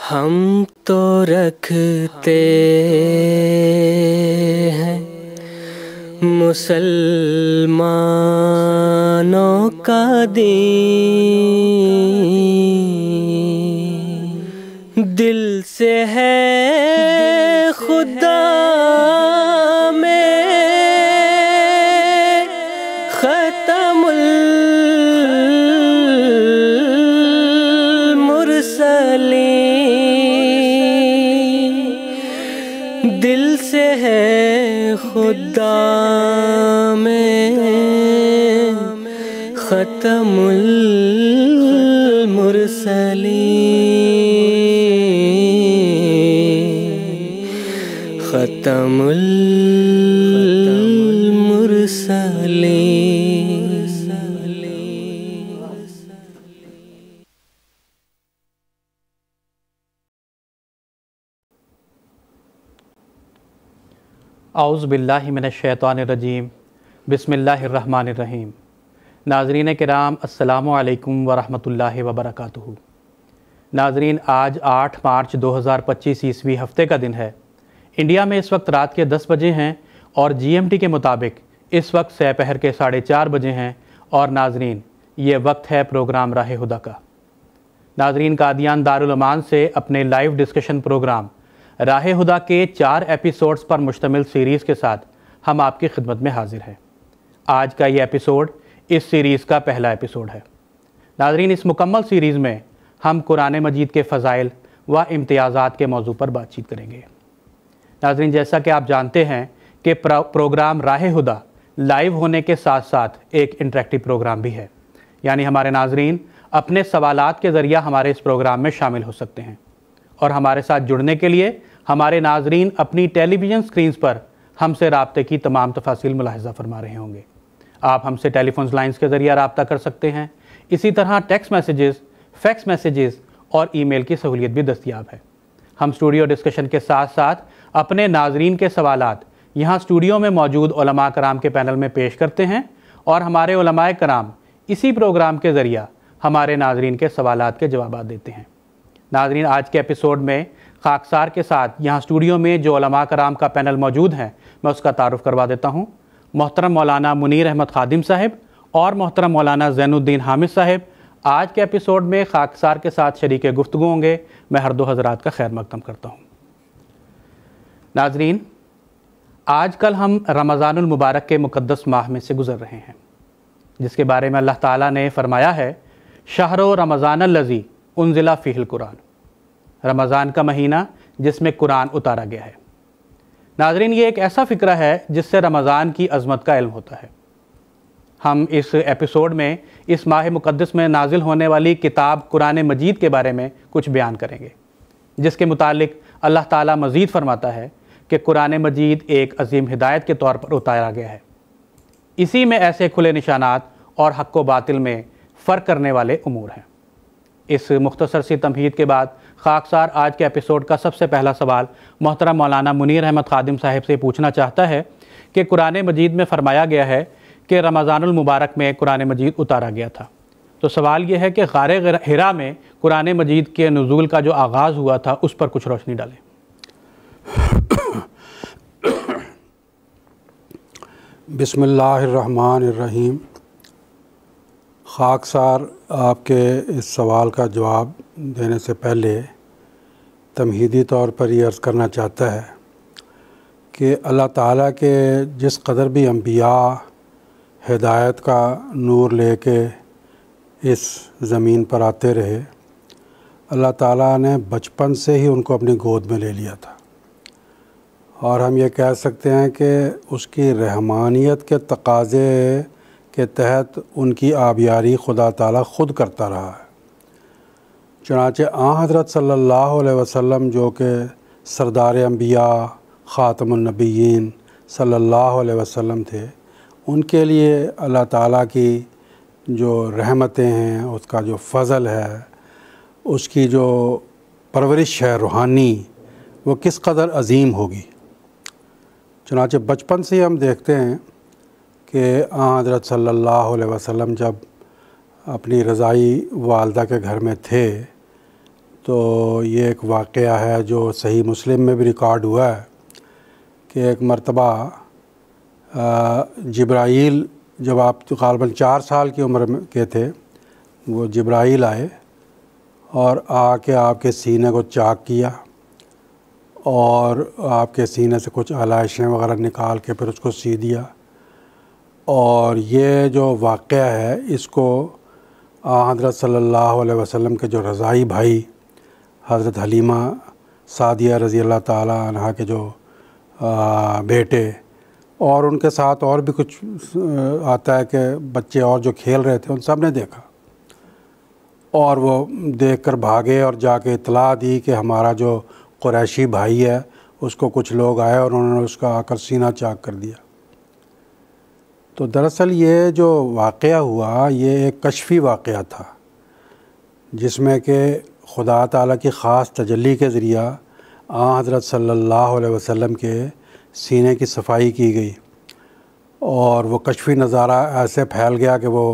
ہم تو رکھتے ہیں مسلمانوں کا دین، دل سے ہے خدا میں ختم المرسلین، دل سے ہے خدا میں ختم المرسلین، ختم المرسلین۔ اعوذ باللہ من الشیطان الرجیم، بسم اللہ الرحمن الرحیم۔ ناظرین کرام، السلام علیکم ورحمۃ اللہ وبرکاتہ۔ ناظرین، آج 8 مارچ 2025 عیسوی ہفتے کا دن ہے۔ انڈیا میں اس وقت رات کے 10 بجے ہیں اور GMT کے مطابق اس وقت سہ پہر کے 4:30 بجے ہیں، اور ناظرین یہ وقت ہے پروگرام راہ ہدیٰ کا۔ ناظرین، قادیان دارالایمان سے اپنے لائیو ڈسکشن پروگرام راہ ہدیٰ کے 4 ایپیسوڈز پر مشتمل سیریز کے ساتھ ہم آپ کی خدمت میں حاضر ہیں۔ آج کا یہ ایپیسوڈ اس سیریز کا پہلا ایپیسوڈ ہے۔ ناظرین، اس مکمل سیریز میں ہم قرآن مجید کے فضائل و امتیازات کے موضوع پر بات چیت کریں گے۔ ناظرین، جیسا کہ آپ جانتے ہیں کہ پروگرام راہ ہدیٰ لائیو ہونے کے ساتھ ساتھ ایک انٹریکٹیو پروگرام بھی ہے، یعنی ہمارے ناظرین اپنے سوالات کے ذریعہ ہمارے اس پروگرام میں شامل ہو سکتے ہیں، اور ہمارے ساتھ جڑنے کے لیے ہمارے ناظرین اپنی ٹیلی ویژن سکرینز پر ہم سے رابطے کی تمام تفاصیل ملاحظہ فرما رہے ہوں گے۔ آپ ہم سے ٹیلی فونز لائنز کے ذریعہ رابطہ کر سکتے ہیں، اسی طرح ٹیکسٹ میسیجز، فیکس میسیجز اور ای میل کی سہولیت بھی دستیاب ہے۔ ہم اسٹوڈیو ڈسکشن کے ساتھ ساتھ اپنے ناظرین کے سوالات یہاں اسٹوڈیو میں موجود علماء کرام کے پینل میں پیش کرتے ہیں، اور ہمارے علماء کرام اسی پروگرام کے ذریعہ ہمارے ناظرین کے سوالات کے جوابات دیتے ہیں۔ ناظرین، آج کے ایپیسوڈ میں خاکسار کے ساتھ یہاں اسٹوڈیو میں جو علماء کرام کا پینل موجود ہے میں اس کا تعارف کروا دیتا ہوں۔ محترم مولانا منیر احمد خادم صاحب اور محترم مولانا زین الدین حامد صاحب آج کے ایپیسوڈ میں خاکسار کے ساتھ شریک گفتگو ہوں گے۔ میں ہر دو حضرات کا خیر مقدم کرتا ہوں۔ ناظرین، آج کل ہم رمضان المبارک کے مقدس ماہ میں سے گزر رہے ہیں، جس کے بارے میں اللہ تعالیٰ نے فرمایا ہے شہر رمضان الذی انزل فیہ القرآن، رمضان کا مہینہ جس میں قرآن اتارا گیا ہے۔ ناظرین، یہ ایک ایسا فکرہ ہے جس سے رمضان کی عظمت کا علم ہوتا ہے۔ ہم اس ایپیسوڈ میں اس ماہ مقدس میں نازل ہونے والی کتاب قرآن مجید کے بارے میں کچھ بیان کریں گے، جس کے متعلق اللہ تعالیٰ مزید فرماتا ہے کہ قرآن مجید ایک عظیم ہدایت کے طور پر اتارا گیا ہے، اسی میں ایسے کھلے نشانات اور حق و باطل میں فرق کرنے والے امور ہیں۔ اس مختصر سی تمہید کے بعد خاکسار آج کے ایپیسوڈ کا سب سے پہلا سوال محترم مولانا منیر احمد خادم صاحب سے پوچھنا چاہتا ہے کہ قرآن مجید میں فرمایا گیا ہے کہ رمضان المبارک میں قرآن مجید اتارا گیا تھا، تو سوال یہ ہے کہ غار حرا میں قرآن مجید کے نزول کا جو آغاز ہوا تھا اس پر کچھ روشنی ڈالیں۔ بسم اللہ الرحمن الرحیم۔ خاکسار آپ کے اس سوال کا جواب دینے سے پہلے تمہیدی طور پر یہ عرض کرنا چاہتا ہے کہ اللہ تعالیٰ کے جس قدر بھی انبیاء ہدایت کا نور لے کے اس زمین پر آتے رہے، اللہ تعالیٰ نے بچپن سے ہی ان کو اپنی گود میں لے لیا تھا، اور ہم یہ کہہ سکتے ہیں کہ اس کی رحمانیت کے تقاضے کے تحت ان کی آبیاری خدا تعالیٰ خود کرتا رہا ہے۔ چنانچہ حضرت صلی اللہ علیہ وسلم جو کہ سردار انبیاء خاتم النبیین صلی اللہ علیہ وسلم تھے، ان کے لیے اللہ تعالیٰ کی جو رحمتیں ہیں، اس کا جو فضل ہے، اس کی جو پرورش ہے روحانی، وہ کس قدر عظیم ہوگی۔ چنانچہ بچپن سے ہم دیکھتے ہیں کہ حضرت صلی اللہ علیہ وسلم جب اپنی رضائی والدہ کے گھر میں تھے تو یہ ایک واقعہ ہے جو صحیح مسلم میں بھی ریکارڈ ہوا ہے کہ ایک مرتبہ جبرائیل، جب آپ غالباً 4 سال کی عمر کے تھے، وہ جبرائیل آئے اور آ کے آپ کے سینے کو چاک کیا اور آپ کے سینے سے کچھ علائشیں وغیرہ نکال کے پھر اس کو سی دیا. اور یہ جو واقعہ ہے اس کو حضرت صلی اللہ علیہ وسلم کے جو رضائی بھائی حضرت حلیمہ سعدیہ رضی اللہ تعالیٰ عنہا کے جو بیٹے اور ان کے ساتھ اور بھی کچھ آتا ہے کہ بچے اور جو کھیل رہے تھے ان سب نے دیکھا اور وہ دیکھ کر بھاگے اور جا کے اطلاع دی کہ ہمارا جو قریشی بھائی ہے اس کو کچھ لوگ آئے اور انہوں نے اس کا آ کر سینہ چاک کر دیا. تو دراصل یہ جو واقعہ ہوا یہ ایک کشفی واقعہ تھا جس میں کہ خدا تعالیٰ کی خاص تجلی کے ذریعہ حضرت صلی اللہ علیہ وسلم کے سینے کی صفائی کی گئی اور وہ کشفی نظارہ ایسے پھیل گیا کہ وہ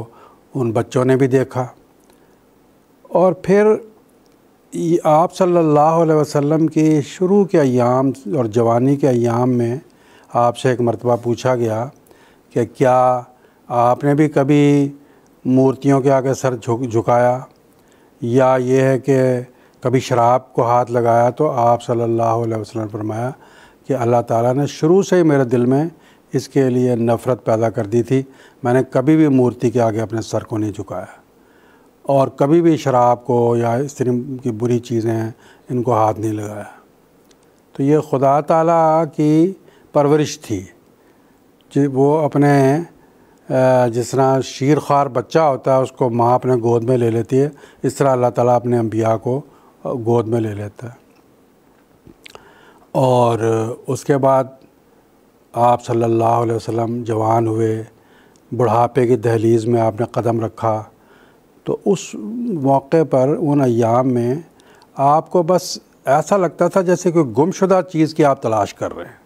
ان بچوں نے بھی دیکھا. اور پھر آپ صلی اللہ علیہ وسلم کی شروع کے ایام اور جوانی کے ایام میں آپ سے ایک مرتبہ پوچھا گیا کہ کیا آپ نے بھی کبھی مورتیوں کے آگے سر جھکایا یا یہ ہے کہ کبھی شراب کو ہاتھ لگایا؟ تو آپ صلی اللہ علیہ وسلم نے فرمایا کہ اللہ تعالیٰ نے شروع سے ہی میرے دل میں اس کے لیے نفرت پیدا کر دی تھی. میں نے کبھی بھی مورتی کے آگے اپنے سر کو نہیں جھکایا اور کبھی بھی شراب کو یا اس طرح کی بری چیزیں ہیں ان کو ہاتھ نہیں لگایا. تو یہ خدا تعالیٰ کی پرورش تھی. وہ اپنے جس طرح شیر خوار بچہ ہوتا ہے اس کو ماں اپنے گود میں لے لیتی ہے، اس طرح اللہ تعالیٰ اپنے انبیاء کو گود میں لے لیتا ہے. اور اس کے بعد آپ صلی اللہ علیہ وسلم جوان ہوئے، بڑھاپے کی دہلیز میں آپ نے قدم رکھا. تو اس موقع پر ان ایام میں آپ کو بس ایسا لگتا تھا جیسے کوئی گمشدہ چیز کی آپ تلاش کر رہے ہیں.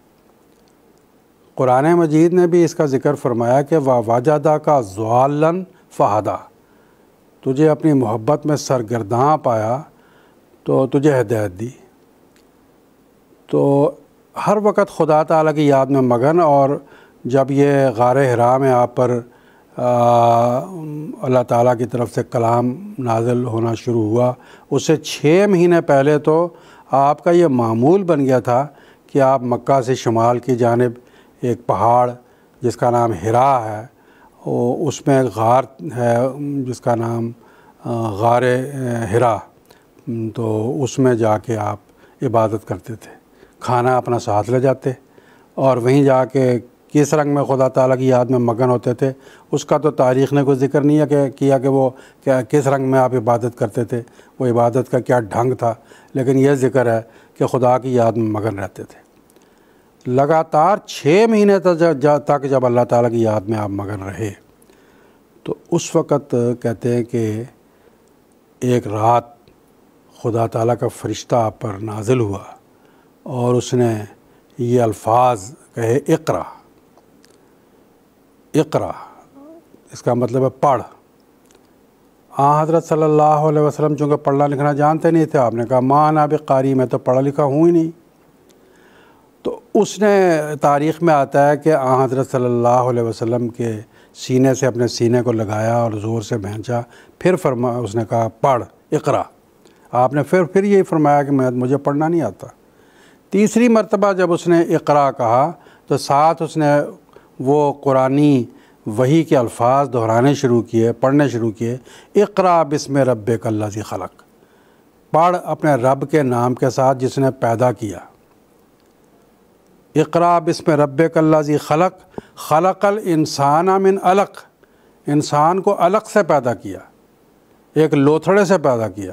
قرآن مجید نے بھی اس کا ذکر فرمایا کہ وَوَجَدَكَ ضَالًّا فَهَدَىٰ، تجھے اپنی محبت میں سرگرداں پایا تو تجھے ہدایت دی. تو ہر وقت خدا تعالیٰ کی یاد میں مگن. اور جب یہ غار حرا میں آپ پر اللہ تعالیٰ کی طرف سے کلام نازل ہونا شروع ہوا، اس سے 6 مہینے پہلے تو آپ کا یہ معمول بن گیا تھا کہ آپ مکہ سے شمال کی جانب ایک پہاڑ جس کا نام حرا ہے، اس میں ایک غار ہے جس کا نام غار حرا، تو اس میں جا کے آپ عبادت کرتے تھے. کھانا اپنا ساتھ لے جاتے اور وہیں جا کے کس رنگ میں خدا تعالیٰ کی یاد میں مگن ہوتے تھے اس کا تو تاریخ نے کوئی ذکر نہیں ہے کہ وہ کس رنگ میں آپ عبادت کرتے تھے، وہ عبادت کا کیا ڈھنگ تھا، لیکن یہ ذکر ہے کہ خدا کی یاد میں مگن رہتے تھے. لگاتار 6 مہینے تک جب اللہ تعالیٰ کی یاد میں آپ مگن رہے تو اس وقت کہتے ہیں کہ ایک رات خدا تعالیٰ کا فرشتہ آپ پر نازل ہوا اور اس نے یہ الفاظ کہے، اقرا. اقرا اس کا مطلب ہے پڑھ. حضرت صلی اللہ علیہ وسلم چونکہ پڑھنا لکھنا جانتے نہیں تھے، آپ نے کہا ما انا بقاری، میں تو پڑھا لکھا ہوں ہی نہیں. تو اس نے تاریخ میں آتا ہے کہ حضرت صلی اللہ علیہ وسلم کے سینے سے اپنے سینے کو لگایا اور زور سے بھینچا، پھر اس نے کہا پڑھ اقرا. آپ نے پھر یہی فرمایا کہ مجھے پڑھنا نہیں آتا. تیسری مرتبہ جب اس نے اقرا کہا تو ساتھ اس نے وہ قرآنی وحی کے الفاظ دہرانے شروع کیے، پڑھنے شروع کیے. اقرا بسم ربک الذی خلق، پڑھ اپنے رب کے نام کے ساتھ جس نے پیدا کیا. اقرا بسم ربک الذی خلق، خلق الانسان من علق، انسان کو علق سے پیدا کیا، ایک لوتھڑے سے پیدا کیا.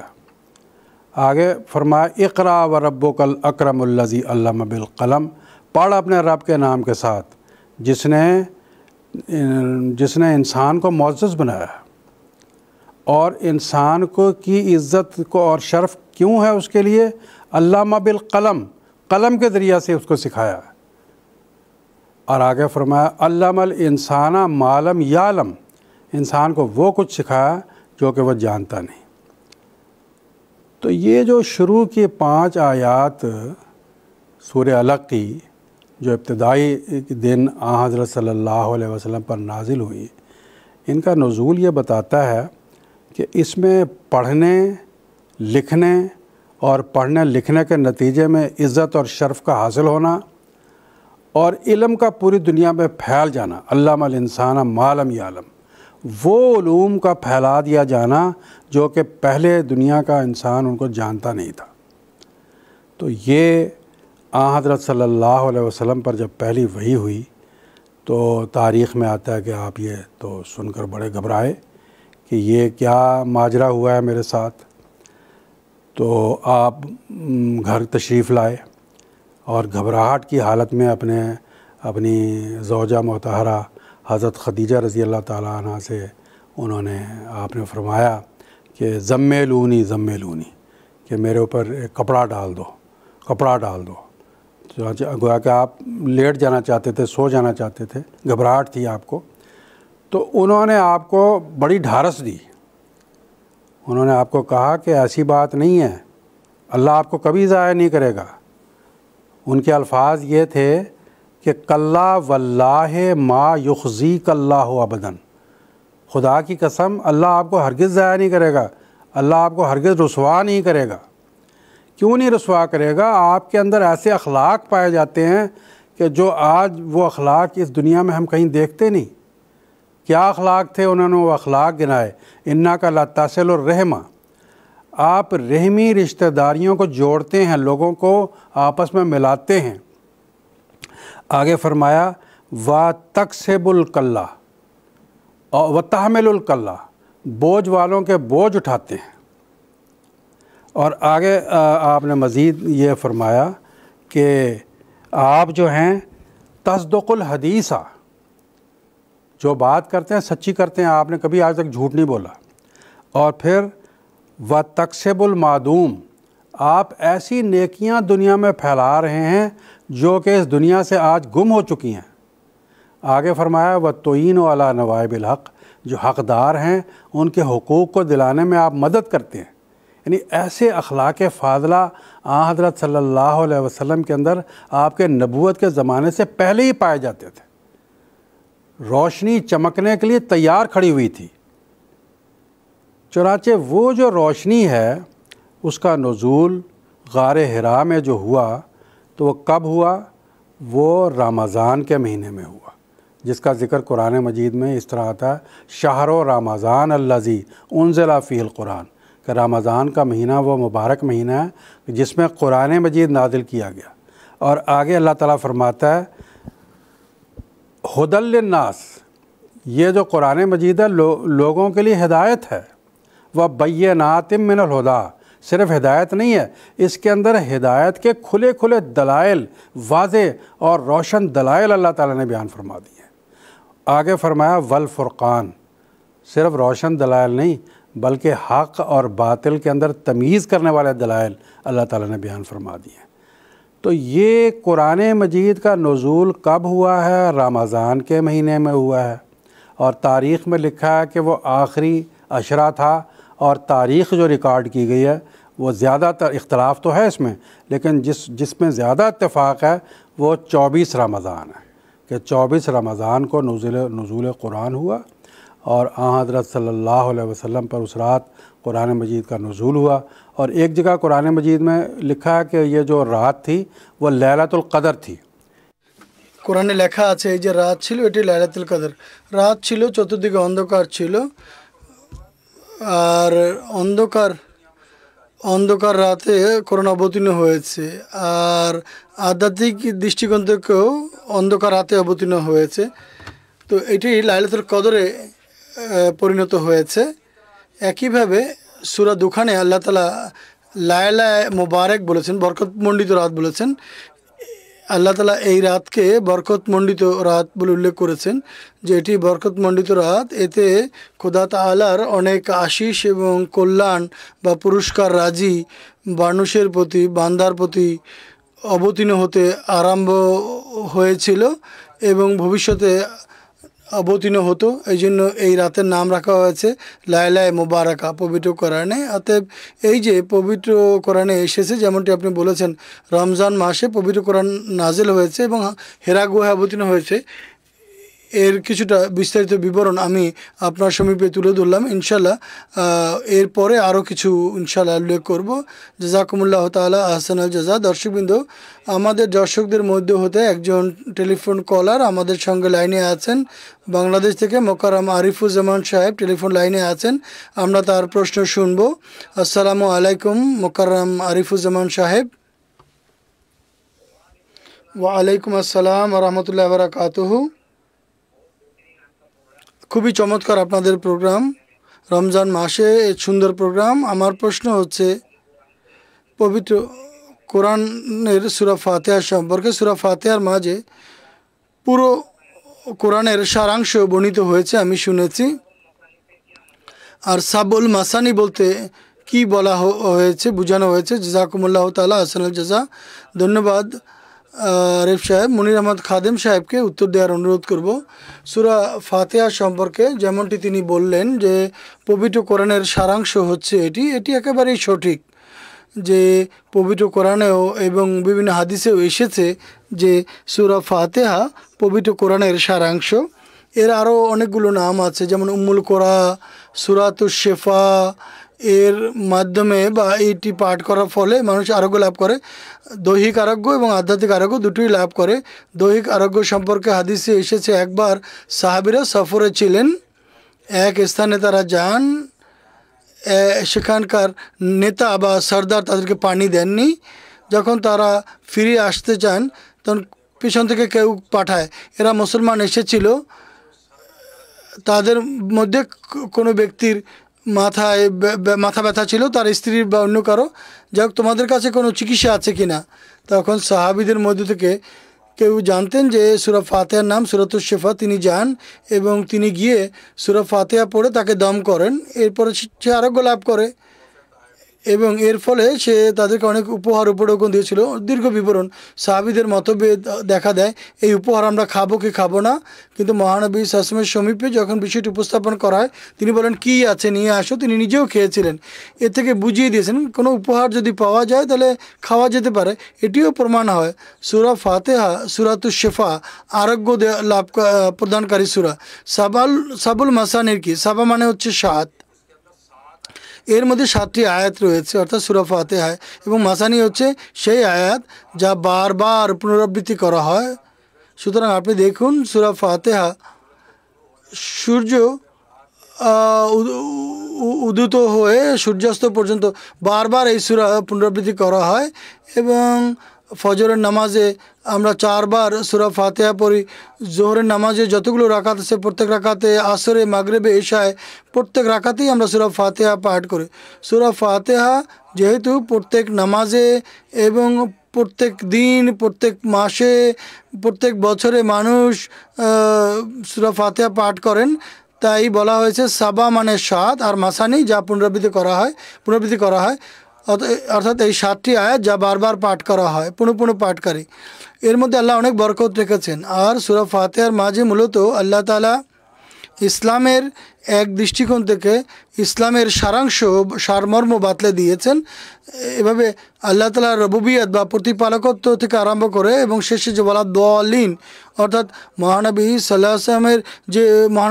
آگے فرمایا اقرا وربک الاکرم الذی علم بالقلم، پڑھ اپنے رب کے نام کے ساتھ جس نے انسان کو معزز بنایا. اور انسان کو کی عزت کو اور شرف کیوں ہے اس کے لیے؟ علم بالقلم، قلم کے ذریعہ سے اس کو سکھایا. اور آگے فرمایا علم الانسان ما لم یعلم، انسان کو وہ کچھ سکھایا جو کہ وہ جانتا نہیں. تو یہ جو شروع کی 5 آیات سورہ علق کی جو ابتدائی دن حضرت صلی اللہ علیہ وسلم پر نازل ہوئی، ان کا نزول یہ بتاتا ہے کہ اس میں پڑھنے لکھنے اور پڑھنے لکھنے کے نتیجے میں عزت اور شرف کا حاصل ہونا اور علم کا پوری دنیا میں پھیل جانا، علم الانسان ما لم یعلم، وہ علوم کا پھیلا دیا جانا جو کہ پہلے دنیا کا انسان ان کو جانتا نہیں تھا۔ تو یہ حضرت صلی اللہ علیہ وسلم پر جب پہلی وحی ہوئی تو تاریخ میں آتا ہے کہ آپ یہ تو سن کر بڑے گھبرائے کہ یہ کیا ماجرا ہوا ہے میرے ساتھ۔ تو آپ گھر تشریف لائے اور گھبراہٹ کی حالت میں اپنی زوجہ مطہرہ حضرت خدیجہ رضی اللہ تعالیٰ عنہ سے آپ نے فرمایا کہ زمیلونی کہ میرے اوپر ایک کپڑا ڈال دو۔ گویا کہ آپ لیٹ جانا چاہتے تھے، سو جانا چاہتے تھے، گھبراہٹ تھی آپ کو، تو انہوں نے آپ کو بڑی ڈھارس دی۔ انہوں نے آپ کو کہا کہ ایسی بات نہیں ہے، اللہ آپ کو کبھی ضائع نہیں کرے گا۔ ان کے الفاظ یہ تھے کہ کلا واللہ ما یخزیک اللہ ابداً، خدا کی قسم اللہ آپ کو ہرگز ضائع نہیں کرے گا، اللہ آپ کو ہرگز رسوا نہیں کرے گا۔ کیوں نہیں رسوا کرے گا؟ آپ کے اندر ایسے اخلاق پائے جاتے ہیں کہ جو آج وہ اخلاق اس دنیا میں ہم کہیں دیکھتے نہیں۔ کیا اخلاق تھے؟ انہوں نے وہ اخلاق گنائے، انک لتصل الرحم، آپ رحمی رشتہ داریوں کو جوڑتے ہیں، لوگوں کو آپس میں ملاتے ہیں۔ آگے فرمایا وَتَكْسِبُ الْكَلَّةَ وَتَحْمِلُ الْكَلَّةَ، بوجھ والوں کے بوجھ اٹھاتے ہیں۔ اور آگے آپ نے مزید یہ فرمایا کہ آپ جو ہیں تصدق الحدیث، جو بات کرتے ہیں سچی کرتے ہیں، آپ نے کبھی آج تک جھوٹ نہیں بولا۔ اور پھر وَتَكْسِبُ الْمَعْدُومَ، آپ ایسی نیکیاں دنیا میں پھیلا رہے ہیں جو کہ اس دنیا سے آج گم ہو چکی ہیں۔ آگے فرمایا وَتُعِينُ عَلَى نَوَائِبِ الْحَقِّ، جو حقدار ہیں ان کے حقوق کو دلانے میں آپ مدد کرتے ہیں۔ یعنی ایسے اخلاق فاضلہ حضرت صلی اللہ علیہ وسلم کے اندر آپ کے نبوت کے زمانے سے پہلے ہی پائے جاتے تھے۔ روشنی چمکنے کے لیے تیار کھڑی ہوئی تھی۔ چنانچہ وہ جو روشنی ہے اس کا نزول غار حرا میں جو ہوا تو وہ کب ہوا؟ وہ رمضان کے مہینے میں ہوا، جس کا ذکر قرآن مجید میں اس طرح آتا ہے شہر رمضان الذی انزل فیہ القرآن، کہ رمضان کا مہینہ وہ مبارک مہینہ ہے جس میں قرآن مجید نازل کیا گیا۔ اور آگے اللہ تعالیٰ فرماتا ہے ہدی للناس، یہ جو قرآن مجید ہے لوگوں کے لیے ہدایت ہے، وبینات من الہدیٰ، صرف ہدایت نہیں ہے، اس کے اندر ہدایت کے کھلے کھلے دلائل، واضح اور روشن دلائل اللہ تعالیٰ نے بیان فرما دیے ہیں۔ آگے فرمایا والفرقان، صرف روشن دلائل نہیں بلکہ حق اور باطل کے اندر تمیز کرنے والے دلائل اللہ تعالیٰ نے بیان فرما دیے ہیں۔ تو یہ قرآن مجید کا نزول کب ہوا ہے؟ رمضان کے مہینے میں ہوا ہے، اور تاریخ میں لکھا ہے کہ وہ آخری عشرہ تھا، اور تاریخ جو ریکارڈ کی گئی ہے وہ زیادہ تر اختلاف تو ہے اس میں، لیکن جس میں زیادہ اتفاق ہے وہ 24 رمضان ہے، کہ 24 رمضان کو نزول قرآن ہوا، اور حضرت صلی اللہ علیہ وسلم پر اس رات قرآن مجید کا نزول ہوا۔ اور ایک جگہ قرآن مجید میں لکھا ہے کہ یہ جو رات تھی وہ لیلۃ القدر تھی۔ কোরআনে লেখা আছে এই যে রাত ছিল এটি লাইলাতুল কদর। রাত ছিল, চতুর্দিকে অন্ধকার ছিল, আর অন্ধকার রাতে কোরআন অবতীর্ণ হয়েছে, আর আধ্যাত্মিক দৃষ্টিকোণ থেকেও অন্ধকার রাতে অবতীর্ণ হয়েছে। তো এটি লাইলাতুল কদরে পরিণত হয়েছে। একইভাবে সূরা দুখানে আল্লাহ তাআলা লায়লা মুবারক বলেছেন, বরকতমণ্ডিত রাত বলেছেন। আল্লাহ তাআলা এই রাতকে বরকতমণ্ডিত রাত বলে উল্লেখ করেছেন যে এটি বরকতমণ্ডিত রাত, এতে খোদা তাআলার অনেক আশিস এবং কল্যাণ বা পুরস্কার রাজি মানুষের প্রতি, বান্দার প্রতি অবতীর্ণ হতে আরম্ভ হয়েছিল এবং ভবিষ্যতে অবতীর্ণ হতো, এই জন্য এই রাতের নাম রাখা হয়েছে লাইলায়ে মুবারাকা, পবিত্র কোরআনে। অতএব এই যে পবিত্র কোরআনে এসেছে, যেমনটি আপনি বলেছেন রমজান মাসে পবিত্র কোরআন নাজিল হয়েছে এবং হেরা গুহায় অবতীর্ণ হয়েছে, এর কিছুটা বিস্তারিত বিবরণ আমি আপনার সমীপে তুলে ধরলাম। ইনশাল্লাহ এরপরে আরও কিছু ইনশাল্লাহ উল্লেখ করব। জাযাকুমুল্লাহ তাআলা আহসানুল জাযা। দর্শকবৃন্দ, আমাদের দর্শকদের মধ্যে হতে একজন টেলিফোন কলার আমাদের সঙ্গে লাইনে আছেন, বাংলাদেশ থেকে মোকাররম আরিফুজ্জামান সাহেব টেলিফোন লাইনে আছেন। আমরা তার প্রশ্ন শুনব। আসসালামু আলাইকুম মোকাররম আরিফুজ্জামান সাহেব। ওয়ালাইকুম আসসালাম ওয়া রাহমাতুল্লাহি ওয়া বারাকাতুহু। খুবই চমৎকার আপনাদের প্রোগ্রাম, রমজান মাসে সুন্দর প্রোগ্রাম। আমার প্রশ্ন হচ্ছে পবিত্র কোরআনের সূরা ফাতিহা সম্পর্কে। সূরা ফাতিহার মাঝে পুরো কোরআনের সারাংশ বর্ণিত হয়েছে আমি শুনেছি, আর সাবুল মাসানি বলতে কি বলা হয়েছে বোঝানো হয়েছে। জাযাকুমুল্লাহ তাআলা আহসানুল জাযা। ধন্যবাদ আরিফ সাহেব। মুনির আহমদ খাদেম সাহেবকে উত্তর দেওয়ার অনুরোধ করব। সূরা ফাতিহা সম্পর্কে যেমনটি তিনি বললেন যে পবিত্র কোরআনের সারাংশ হচ্ছে এটি একেবারেই সঠিক, যে পবিত্র কোরআনেও এবং বিভিন্ন হাদিসেও এসেছে যে সূরা ফাতিহা পবিত্র কোরআনের সারাংশ। এর আরও অনেকগুলো নাম আছে, যেমন উম্মুল কোরা, সূরাতুশ শিফা। এর মাধ্যমে বা এইটি পাঠ করার ফলে মানুষ আরোগ্য লাভ করে, দৈহিক আরোগ্য এবং আধ্যাত্মিক আরোগ্য দুটোই লাভ করে। দৈহিক আরোগ্য সম্পর্কে হাদিসে এসেছে একবার সাহাবীরা সফরে ছিলেন, এক স্থানে তারা যান, সেখানকার নেতা বা সর্দার তাদেরকে পানি দেননি। যখন তারা ফিরে আসতে চান তখন পিছন থেকে কেউ পাঠায়, এরা মুসলমান এসেছিল, তাদের মধ্যে কোনো ব্যক্তির মাথা ব্যথা ছিল, তার স্ত্রীর বা অন্য কারো, যাই হোক তোমাদের কাছে কোনো চিকিৎসা আছে কি না। তখন সাহাবীদের মধ্য থেকে কেউ জানতেন যে সূরা ফাতিহার নাম সূরাতুশ শিফা, তিনি যান এবং তিনি গিয়ে সূরা ফাতিহা পড়ে তাকে দম করেন, এরপরে সে আরোগ্য লাভ করে এবং এর ফলে সে তাদেরকে অনেক উপহার উপঢৌকন দিয়েছিল। দীর্ঘ বিবরণ, সাহাবীদের মতভেদ দেখা দেয় এই উপহার আমরা খাবো কি খাবো না, কিন্তু মহানবী সাল্লাল্লাহু আলাইহি ওয়াসাল্লামের সমীপে যখন বিষয়টি উপস্থাপন করা হয় তিনি বলেন কি আছে নিয়ে আসো, তিনি নিজেও খেয়েছিলেন। এ থেকে বুঝিয়ে দিয়েছেন কোনো উপহার যদি পাওয়া যায় তাহলে খাওয়া যেতে পারে। এটিও প্রমাণ হয় সূরা ফাতিহা সূরাতুশ শিফা আরোগ্য লাভ প্রদানকারী সূরা। সাবুল মাসানির কি, সাবা মানে হচ্ছে 7, এর মধ্যে 7টি আয়াত রয়েছে অর্থাৎ সূরা ফাতিহায়, এবং মাসানি হচ্ছে সেই আয়াত যা বারবার পুনরাবৃত্তি করা হয়। সুতরাং আপনি দেখুন সূরা ফাতিহা সূর্য উদিত হয়ে সূর্যাস্ত পর্যন্ত বারবার এই সূরা পুনরাবৃত্তি করা হয় এবং ফজরের নামাজে আমরা 4 বার সূরা ফাতিহা পড়ি। জোহরের নামাজে যতগুলো রাকাত আছে প্রত্যেক রাকাতে, আসরে, মাগরিবে, ইশায় প্রত্যেক রাকাতেই আমরা সূরা ফাতিহা পাঠ করি। সূরা ফাতিহা যেহেতু প্রত্যেক নামাজে এবং প্রত্যেক দিন, প্রত্যেক মাসে, প্রত্যেক বছরে মানুষ সূরা ফাতিহা পাঠ করেন, তাই বলা হয়েছে সাবা মানে 7 আর মাসানি যা পুনরাবৃত্তি করা হয় অর্থাৎ এই 7টি আয়াত যা বারবার পাঠ করা হয়, পুনঃ পাঠকারী। এর মধ্যে আল্লাহ অনেক বরকত রেখেছেন। আর সূরা ফাতিহার মাঝে মূলত আল্লাহ তাআলা ইসলামের এক দৃষ্টিকোণ থেকে ইসলামের সারমর্ম বাতলে দিয়েছেন। এভাবে আল্লাহ তাআলার রুবুবিয়ত বা প্রতিপালকত্ব থেকে আরম্ভ করে এবং শেষে যে বলা দলিন অর্থাৎ মহানবী সাল্লাল্লাহু আলাইহি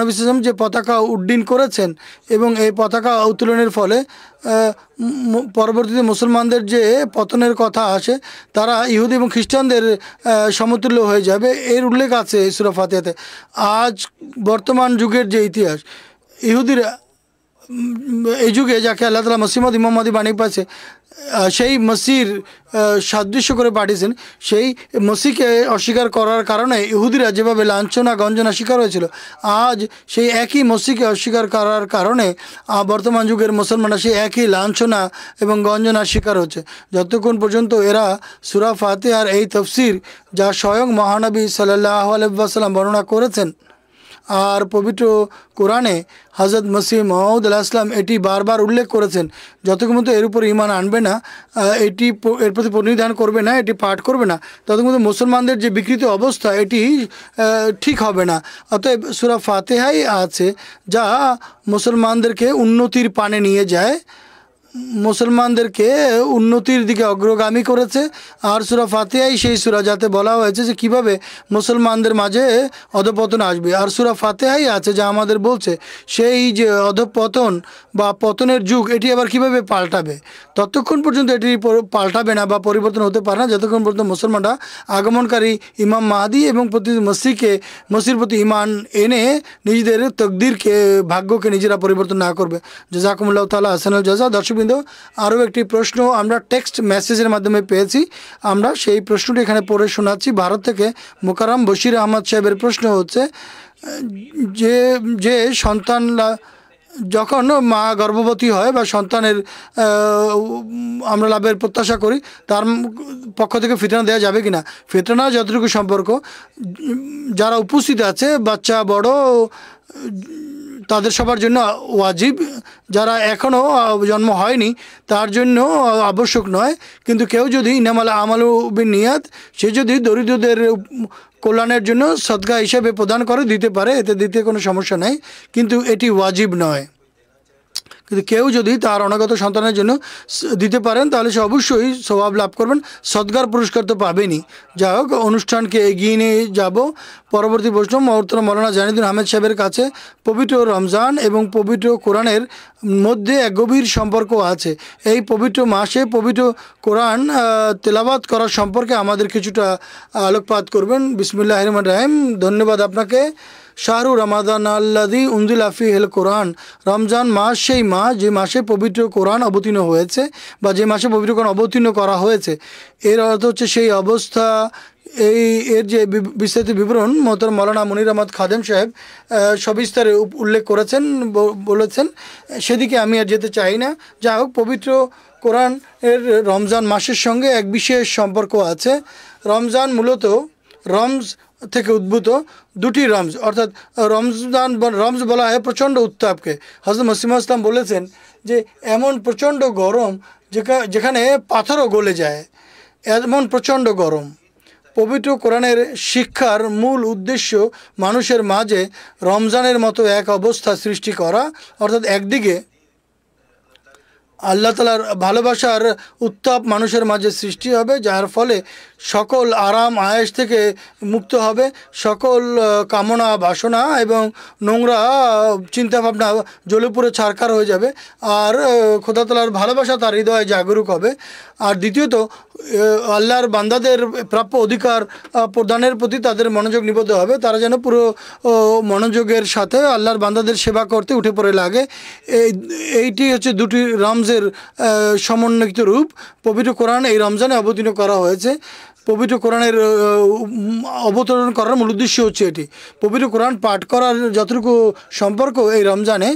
ওয়াসাল্লামের যে পতাকা উড্ডীন করেছেন এবং এই পতাকা উত্তোলনের ফলে পরবর্তীতে মুসলমানদের যে পতনের কথা আসে তারা ইহুদি এবং খ্রিস্টানদের সমতুল্য হয়ে যাবে, এর উল্লেখ আছে সূরা ফাতিহাতে। আজ বর্তমান যুগের যে ইতিহাস, ইহুদিরা এই যুগে যাকে আল্লাহ তাআলা মসিহ মাউদ ইমাম মাহদী বানিয়ে পাচ্ছে, সেই মসির সাদৃশ্য করে পাঠিয়েছেন, সেই মসিকে অস্বীকার করার কারণে ইহুদিরা যেভাবে লাঞ্ছনা গঞ্জনা শিকার হয়েছিল, আজ সেই একই মসিকে অস্বীকার করার কারণে বর্তমান যুগের মুসলমানরা সেই একই লাঞ্ছনা এবং গঞ্জনার শিকার হচ্ছে। যতক্ষণ পর্যন্ত এরা সূরা ফাতিহার এই তাফসীর যা স্বয়ং মহানবী সাল্লাল্লাহু আলাইহি ওয়াসাল্লাম বর্ণনা করেছেন আর পবিত্র কোরআনে হজরত মসিহ মউদ আলাইহিস সালাম এটি বারবার উল্লেখ করেছেন, যতক্ষণ পর্যন্ত এর উপর ঈমান আনবে না, এর প্রতি পরিধান করবে না, এটি পাঠ করবে না, ততক্ষণ পর্যন্ত মুসলমানদের যে বিকৃত অবস্থা এটি ঠিক হবে না। অতএব সূরা ফাতিহাই আছে যা মুসলমানদেরকে উন্নতির পানে নিয়ে যায়, মুসলমানদেরকে উন্নতির দিকে অগ্রগামী করেছে। আর সূরা ফাতিহাই সেই সূরা যাতে বলা হয়েছে যে কিভাবে মুসলমানদের মাঝে অধঃপতন আসবে। আর সূরা ফাতিহাই আছে যা আমাদের বলছে সেই যে অধঃপতন বা পতনের যুগ এটি আবার কিভাবে পাল্টাবে। ততক্ষণ পর্যন্ত এটি পাল্টাবে না বা পরিবর্তন হতে পারে না যতক্ষণ পর্যন্ত মুসলমানরা আগমনকারী ইমাম মাহদি এবং প্রতি মসির প্রতি ঈমান এনে নিজেদের তকদিরকে, ভাগ্যকে নিজেরা পরিবর্তন না করবে। জাযাকুমুল্লাহু তাআলা আহসানুল জাযা। দর্শকবৃন্দ, আরও একটি প্রশ্ন আমরা টেক্সট মেসেজের মাধ্যমে পেয়েছি, আমরা সেই প্রশ্নটি এখানে পড়ে শোনাচ্ছি। ভারত থেকে মোকাররম বশির আহমদ সাহেবের প্রশ্ন হচ্ছে যে সন্তান যখন মা গর্ভবতী হয় বা সন্তানের আমরা লাভের প্রত্যাশা করি, তার পক্ষ থেকে ফিতনা দেওয়া যাবে কিনা। ফিতনা যতটুকু সম্পর্ক যারা উপস্থিত আছে, বাচ্চা বড়, তাদের সবার জন্য ওয়াজিব, যারা এখনও জন্ম হয়নি তার জন্য আবশ্যক নয়। কিন্তু কেউ যদি ইনামাল আমালু বিন্নিয়াত, সে যদি দরিদ্রদের কল্যাণের জন্য সদকা হিসেবে প্রদান করে দিতে পারে, এতে দিতে কোনো সমস্যা নেই, কিন্তু এটি ওয়াজিব নয়। কিন্তু কেউ যদি তার অনাগত সন্তানের জন্য দিতে পারেন তাহলে সে অবশ্যই সওয়াব লাভ করবেন, সদকার পুরস্কার তো পাবেনই। যাই হোক, অনুষ্ঠানকে এগিয়ে নিয়ে যাব। পরবর্তী প্রশ্ন মোহতরম মৌলানা জাহিদুল আহমেদ সাহেবের কাছে। পবিত্র রমজান এবং পবিত্র কোরআনের মধ্যে এক গভীর সম্পর্ক আছে। এই পবিত্র মাসে পবিত্র কোরআন তেলাওয়াত করার সম্পর্কে আমাদের কিছুটা আলোকপাত করবেন। বিসমিল্লাহির রহমানির রহিম। ধন্যবাদ আপনাকে। শাহরু রমাদান আল্লাযী উনজিলা ফীহিল কোরআন, রমজান মাস সেই মাস যে মাসে পবিত্র কোরআন অবতীর্ণ হয়েছে বা যে মাসে পবিত্র কোরআন অবতীর্ণ করা হয়েছে। এর অর্থ হচ্ছে সেই অবস্থা। এর যে বিস্তারিত বিবরণ মোহতরম মৌলানা মুনির আহমদ খাদেম সাহেব সবিস্তারে উল্লেখ করেছেন, বলেছেন, সেদিকে আমি আর যেতে চাই না। যা হোক, পবিত্র কোরআন এর রমজান মাসের সঙ্গে এক বিশেষ সম্পর্ক আছে। রমজান মূলত রমজ থেকে উদ্ভূত। দুটি রমজ, অর্থাৎ রমজ বলা হয় প্রচণ্ড উত্তাপকে। হযরত মসিহ ইসলাম বলেছেন যে এমন প্রচণ্ড গরম যেখানে পাথরও গলে যায়, এমন প্রচণ্ড গরম। পবিত্র কোরআনের শিক্ষার মূল উদ্দেশ্য মানুষের মাঝে রমজানের মতো এক অবস্থা সৃষ্টি করা, অর্থাৎ একদিকে আল্লাহ তাআলার ভালোবাসার উত্তাপ মানুষের মাঝে সৃষ্টি হবে, যার ফলে সকল আরাম আয়েশ থেকে মুক্ত হবে, সকল কামনা বাসনা এবং নোংরা চিন্তাভাবনা জ্বলে পুড়ে ছারখার হয়ে যাবে, আর খোদা তাআলার ভালোবাসা তার হৃদয়ে জাগরুক হবে। আর দ্বিতীয়ত, আল্লাহর বান্দাদের প্রাপ্য অধিকার প্রদানের প্রতি তাদের মনোযোগ নিবদ্ধ হবে, তারা যেন পুরো মনোযোগের সাথে আল্লাহর বান্দাদের সেবা করতে উঠে পড়ে লাগে। এইটি হচ্ছে দুটি রমজের সমন্বিত রূপ। পবিত্র কোরআন এই রমজানে অবতীর্ণ করা হয়েছে। পবিত্র কোরআনের অবতরণ করার মূল উদ্দেশ্য হচ্ছে এটি। পবিত্র কোরআন পাঠ করার যতটুকু সম্পর্ক এই রমজানে,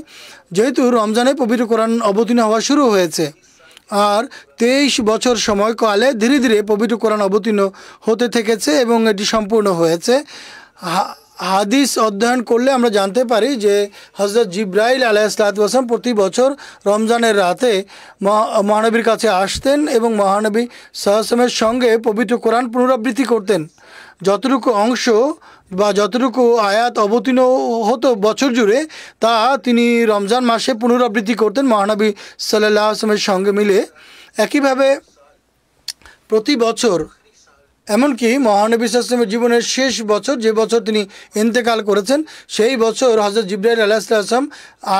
যেহেতু রমজানে পবিত্র কোরআন অবতীর্ণ হওয়া শুরু হয়েছে, আর 23 বছর সময়কালে ধীরে ধীরে পবিত্র কোরআন অবতীর্ণ হতে থেকেছে এবং এটি সম্পূর্ণ হয়েছে। হাদিস অধ্যয়ন করলে আমরা জানতে পারি যে হযরত জিবরাইল আলাইহিসসালাতু ওয়াস সালাম প্রতি বছর রমজানের রাতে মহানবীর কাছে আসতেন এবং মহানবী সাল্লাল্লাহু আলাইহি ওয়াসাল্লামের সঙ্গে পবিত্র কোরআন পুনরাবৃত্তি করতেন। যতটুকু অংশ বা যতটুকু আয়াত অবতীর্ণ হতো বছর জুড়ে, তা তিনি রমজান মাসে পুনরাবৃত্তি করতেন মহানবী সাল্লাল্লাহু আলাইহি ওয়াসাল্লামের সঙ্গে মিলে। একইভাবে প্রতি বছর, এমনকি মহানবী সাল্লাল্লাহু আলাইহি ওয়াসাল্লামের জীবনের শেষ বছর, যে বছর তিনি ইন্তেকাল করেছেন, সেই বছর হযরত জিবরাইল আলাইহিস সালাম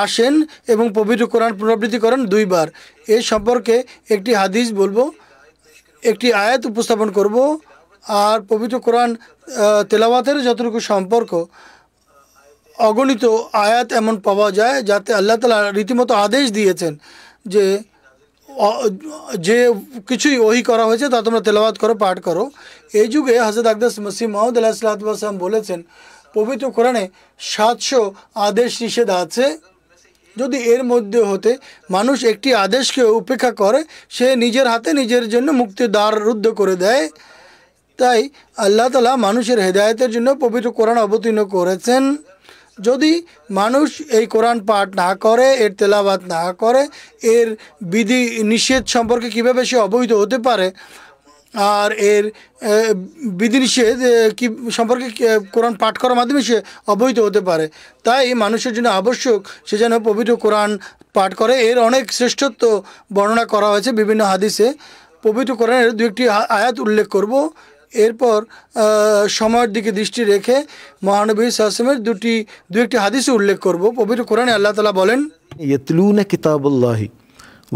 আসেন এবং পবিত্র কোরআন পুনরাবৃত্তি করেন 2 বার। এই সম্পর্কে একটি হাদিস বলবো, একটি আয়াত উপস্থাপন করব। আর পবিত্র কোরআন তেলাওয়াতের যতটুকু সম্পর্ক, অগণিত আয়াত এমন পাওয়া যায় যাতে আল্লাহ তাআলা রীতিমতো আদেশ দিয়েছেন যে কিছুই ওহী করা হয়েছে তা তোমরা তেলাওয়াত করো, পাঠ করো। এই যুগে হযরত আকদাস মসিহ মাউদ আলাইহিস সালাম বলেছেন, পবিত্র কোরআনে 700 আদেশ নিষেধ আছে। যদি এর মধ্যে হতে মানুষ একটি আদেশকে উপেক্ষা করে, সে নিজের হাতে নিজের জন্য মুক্তির দ্বার রুদ্ধ করে দেয়। তাই আল্লাহ তাআলা মানুষের হেদায়েতের জন্য পবিত্র কোরআন অবতীর্ণ করেছেন। যদি মানুষ এই কোরআন পাঠ না করে, এর তেলাওয়াত না করে, এর বিধি নিষেধ সম্পর্কে কীভাবে সে অবহিত হতে পারে আর এর বিধিনিষেধ কি সম্পর্কে কোরআন পাঠ করার মাধ্যমে সে অবহিত হতে পারে। তাই মানুষের জন্য আবশ্যক সে যেন পবিত্র কোরআন পাঠ করে। এর অনেক শ্রেষ্ঠত্ব বর্ণনা করা হয়েছে বিভিন্ন হাদিসে। পবিত্র কোরআনের দু একটি আয়াত উল্লেখ করব, এরপর সময়ের দিকে দৃষ্টি রেখে মহানবী সাল্লাল্লাহু আলাইহি ওয়াসাল্লামের দু একটি হাদিসে উল্লেখ করব। পবিত্র কোরআনে আল্লাহ তাআলা বলেন, ইয়াতলুনা কিতাবাল্লাহি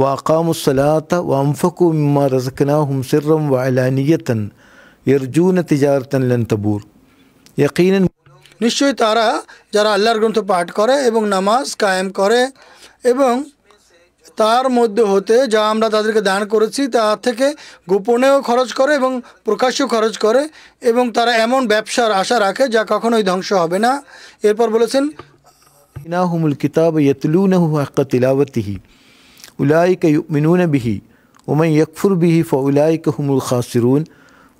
وأقاموا الصلاة وأنفقوا مما رزقناهم سرا وعلانية يرجون تجارة لن تبور। يقينا নিশ্চয়ই তারা যারা আল্লাহর গ্রন্থ পাঠ করে এবং নামাজ কায়েম করে এবং তার মধ্যে হতে যা আমরা তাদেরকে দান করেছি তা থেকে গোপনেও খরচ করে এবং প্রকাশ্যেও খরচ করে এবং তারা এমন ব্যবসার আশা রাখে যা কখনোই ধ্বংস হবে না। এরপর বলেছেন, ইনাহুমুল কিতাব ইয়াতলুনাহু হাক্কা তিলাওয়াতিহি उलाइका युमिनून बिही वमन यकफुर बिही फउलाइका हुमुल खासिरून।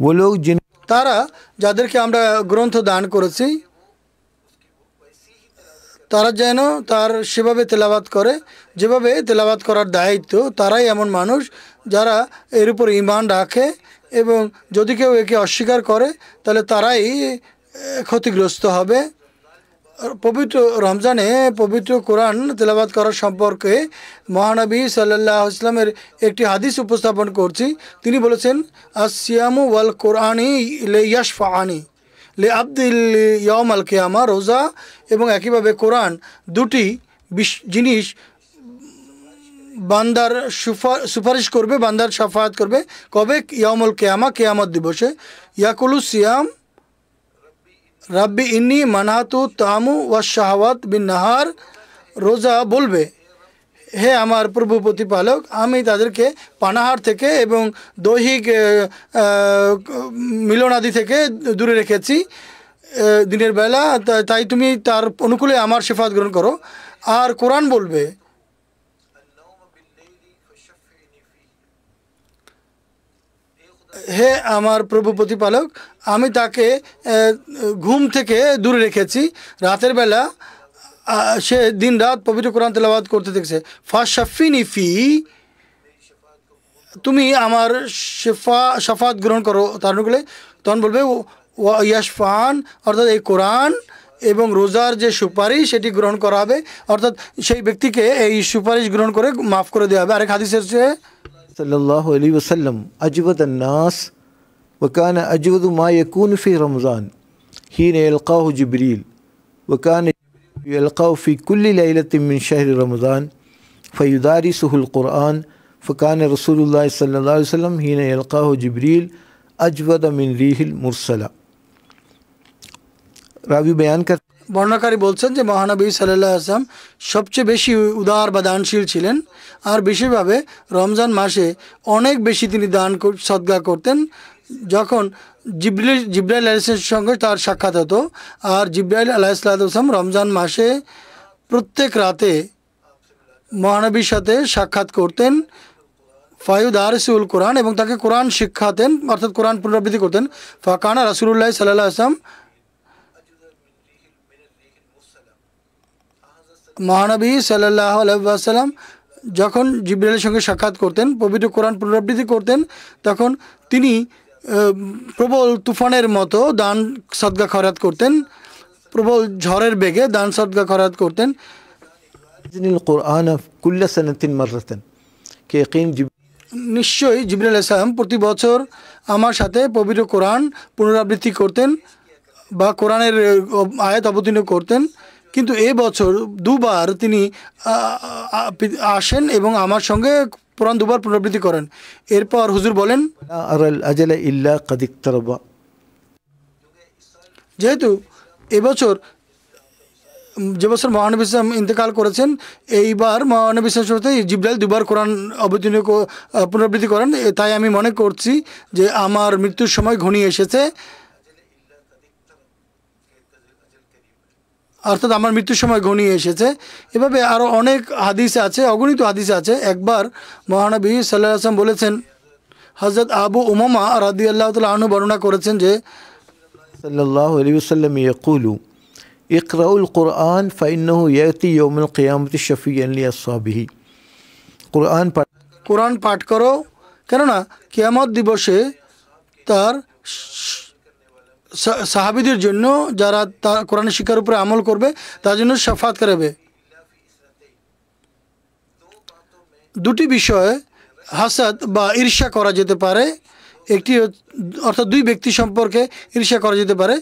वो लोग जिन তারা যাদেরকে আমরা গ্রন্থ দান করেছি তারা যেন তার সেভাবে তেলাওয়াত করে যেভাবে তেলাওয়াত করার দায়িত্ব, তারাই এমন মানুষ যারা এর উপর ঈমান রাখে এবং যদি কেউ একে অস্বীকার করে তাহলে তারাই ক্ষতিগ্রস্ত হবে। পবিত্র রমজানে পবিত্র কোরআন তেলাওয়াত করার সম্পর্কে মহানবী সাল্লাল্লাহু আলাইহি ওয়াসাল্লামের একটি হাদিস উপস্থাপন করছি। তিনি বলেছেন, আসিয়ামু ওয়াল কোরআনি লিয়াশফাআনি লিআবদিল ইয়াউমাল কিয়ামা। রোজা এবং একইভাবে কোরআন দুটি জিনিস বান্দার সুপারিশ করবে, বান্দার শাফায়াত করবে। কবে? ইয়াউমুল কিয়ামা, কিয়ামত দিবসে। ইয়াকুলু সিয়াম রাব্বি ইন্নি মানাতু তামু ওয়া শাহওয়াত বিন নাহার। রোজা বলবে, হে আমার প্রভু প্রতিপালক, আমি তাদেরকে পানাহার থেকে এবং দৈহিক মিলনাদি থেকে দূরে রেখেছি দিনের বেলা, তাই তুমি তার অনুকূলে আমার শেফাত গ্রহণ করো। আর কোরআন বলবে, হে আমার প্রভু প্রতিপালক, আমি তাকে ঘুম থেকে দূরে রেখেছি, রাতের বেলা সে দিন রাত পবিত্র কোরআন তেলাওয়াত করতে দেখছে। ফাশাফিনি ফি, তুমি আমার শাফাত গ্রহণ করো তার অনুকূলে। তখন বলবে ইয়াশফান, অর্থাৎ এই কোরআন এবং রোজার যে সুপারিশ সেটি গ্রহণ করা হবে, অর্থাৎ সেই ব্যক্তিকে এই সুপারিশ গ্রহণ করে মাফ করে দেওয়া হবে। আরেক হাদিস আছে, सल्लल्लाहु अलैहि वसल्लम अजवद अन्नास वकान अजवद मा यकून फ़ी रमज़ान हीन यल्क़ाहु जिब्रील वकान यल्क़ाहु फ़ी कुल्लि लैलतिन मिन शहर रमज़ान फ़युदारिसुहुल क़ुरआन फ़कान रसूलुल्लाह सल्लल्लाहु अलैहि वसल्लम हीन यल्क़ाहु जिब्रील अजवद मिन रीहिल मुरसला। रावी बयान कर বর্ণনাকারী বলছেন যে মহানবী সাল্লাল্লাহু আলাইহি ওয়াসাল্লাম সবচেয়ে বেশি উদার বা দানশীল ছিলেন আর বিশেষভাবে রমজান মাসে অনেক বেশি তিনি দান সদকা করতেন। যখন জিবরাইল আলাইহিস সঙ্গে তার সাক্ষাৎ হতো আর জিবরাইল আলাইহিস সালাম রমজান মাসে প্রত্যেক রাতে মহানবীর সাথে সাক্ষাৎ করতেন, ফায়ুদারিসুল কোরআন, এবং তাকে কোরআন শিক্ষাতেন, অর্থাৎ কোরআন পুনরাবৃত্তি করতেন। ফাকানা রাসূলুল্লাহ সাল্লাল্লাহু আলাইহি ওয়াসাল্লাম, মহানবী সাল্লাল্লাহু আলাইহি ওয়াসাল্লাম যখন জিবরাইলের সঙ্গে সাক্ষাৎ করতেন, পবিত্র কোরআন পুনরাবৃত্তি করতেন, তখন তিনি প্রবল তুফানের মতো দান সদকা খয়রাত করতেন, প্রবল ঝড়ের বেগে দান সদকা খয়রাত করতেন। নিশ্চয়ই জিবরাইল আলাইহিস সালাম প্রতি বছর আমার সাথে পবিত্র কোরআন পুনরাবৃত্তি করতেন বা কোরআনের আয়াত অবতীর্ণ করতেন, কিন্তু এ বছর দুবার তিনি আসেন এবং আমার সঙ্গে কোরআন দুবার পুনরাবৃত্তি করেন। এরপর হুজুর বলেন, যেহেতু এবছর যে বছর মহানবী সাল্লাল্লাহু আলাইহি ওয়াসাল্লাম ইন্তেকাল করেছেন, এইবার মহানবী সাল্লাল্লাহু আলাইহি ওয়াসাল্লাম জিবরাইল দুবার কোরআন অবতীর্ণ পুনরাবৃত্তি করেন, তাই আমি মনে করছি যে আমার মৃত্যুর সময় ঘনিয়ে এসেছে, অর্থাৎ আমার মৃত্যুর সময় ঘনিয়ে এসেছে। এভাবে আরও অনেক হাদিস আছে, অগণিত হাদিস আছে। একবার মহানবী সাল্লাল্লাহু আলাইহি ওয়াসাল্লাম বলেছেন, হযরত আবু উমামা রাদিয়াল্লাহু তাআলা আনহু বর্ণনা করেছেন যে সাল্লাল্লাহু আলাইহি ওয়াসাল্লাম ইয়াকুলু ইকরাউল কুরআন ফাইন্নাহু ইয়াতি ইয়াউমুল কিয়ামতি শাফিয়ান লিআসহাবিহি। কোরআন পাঠ করো, কেননা কিয়ামত দিবসে তার সাহাবীদের জন্য, যারা তার কোরআনের শিক্ষার উপরে আমল করবে তার জন্য শাফাত করবে। দুটি বিষয়ে হাসাদ বা ঈর্ষা করা যেতে পারে। একটি অর্থাৎ দুই ব্যক্তি সম্পর্কে ঈর্ষা করা যেতে পারে।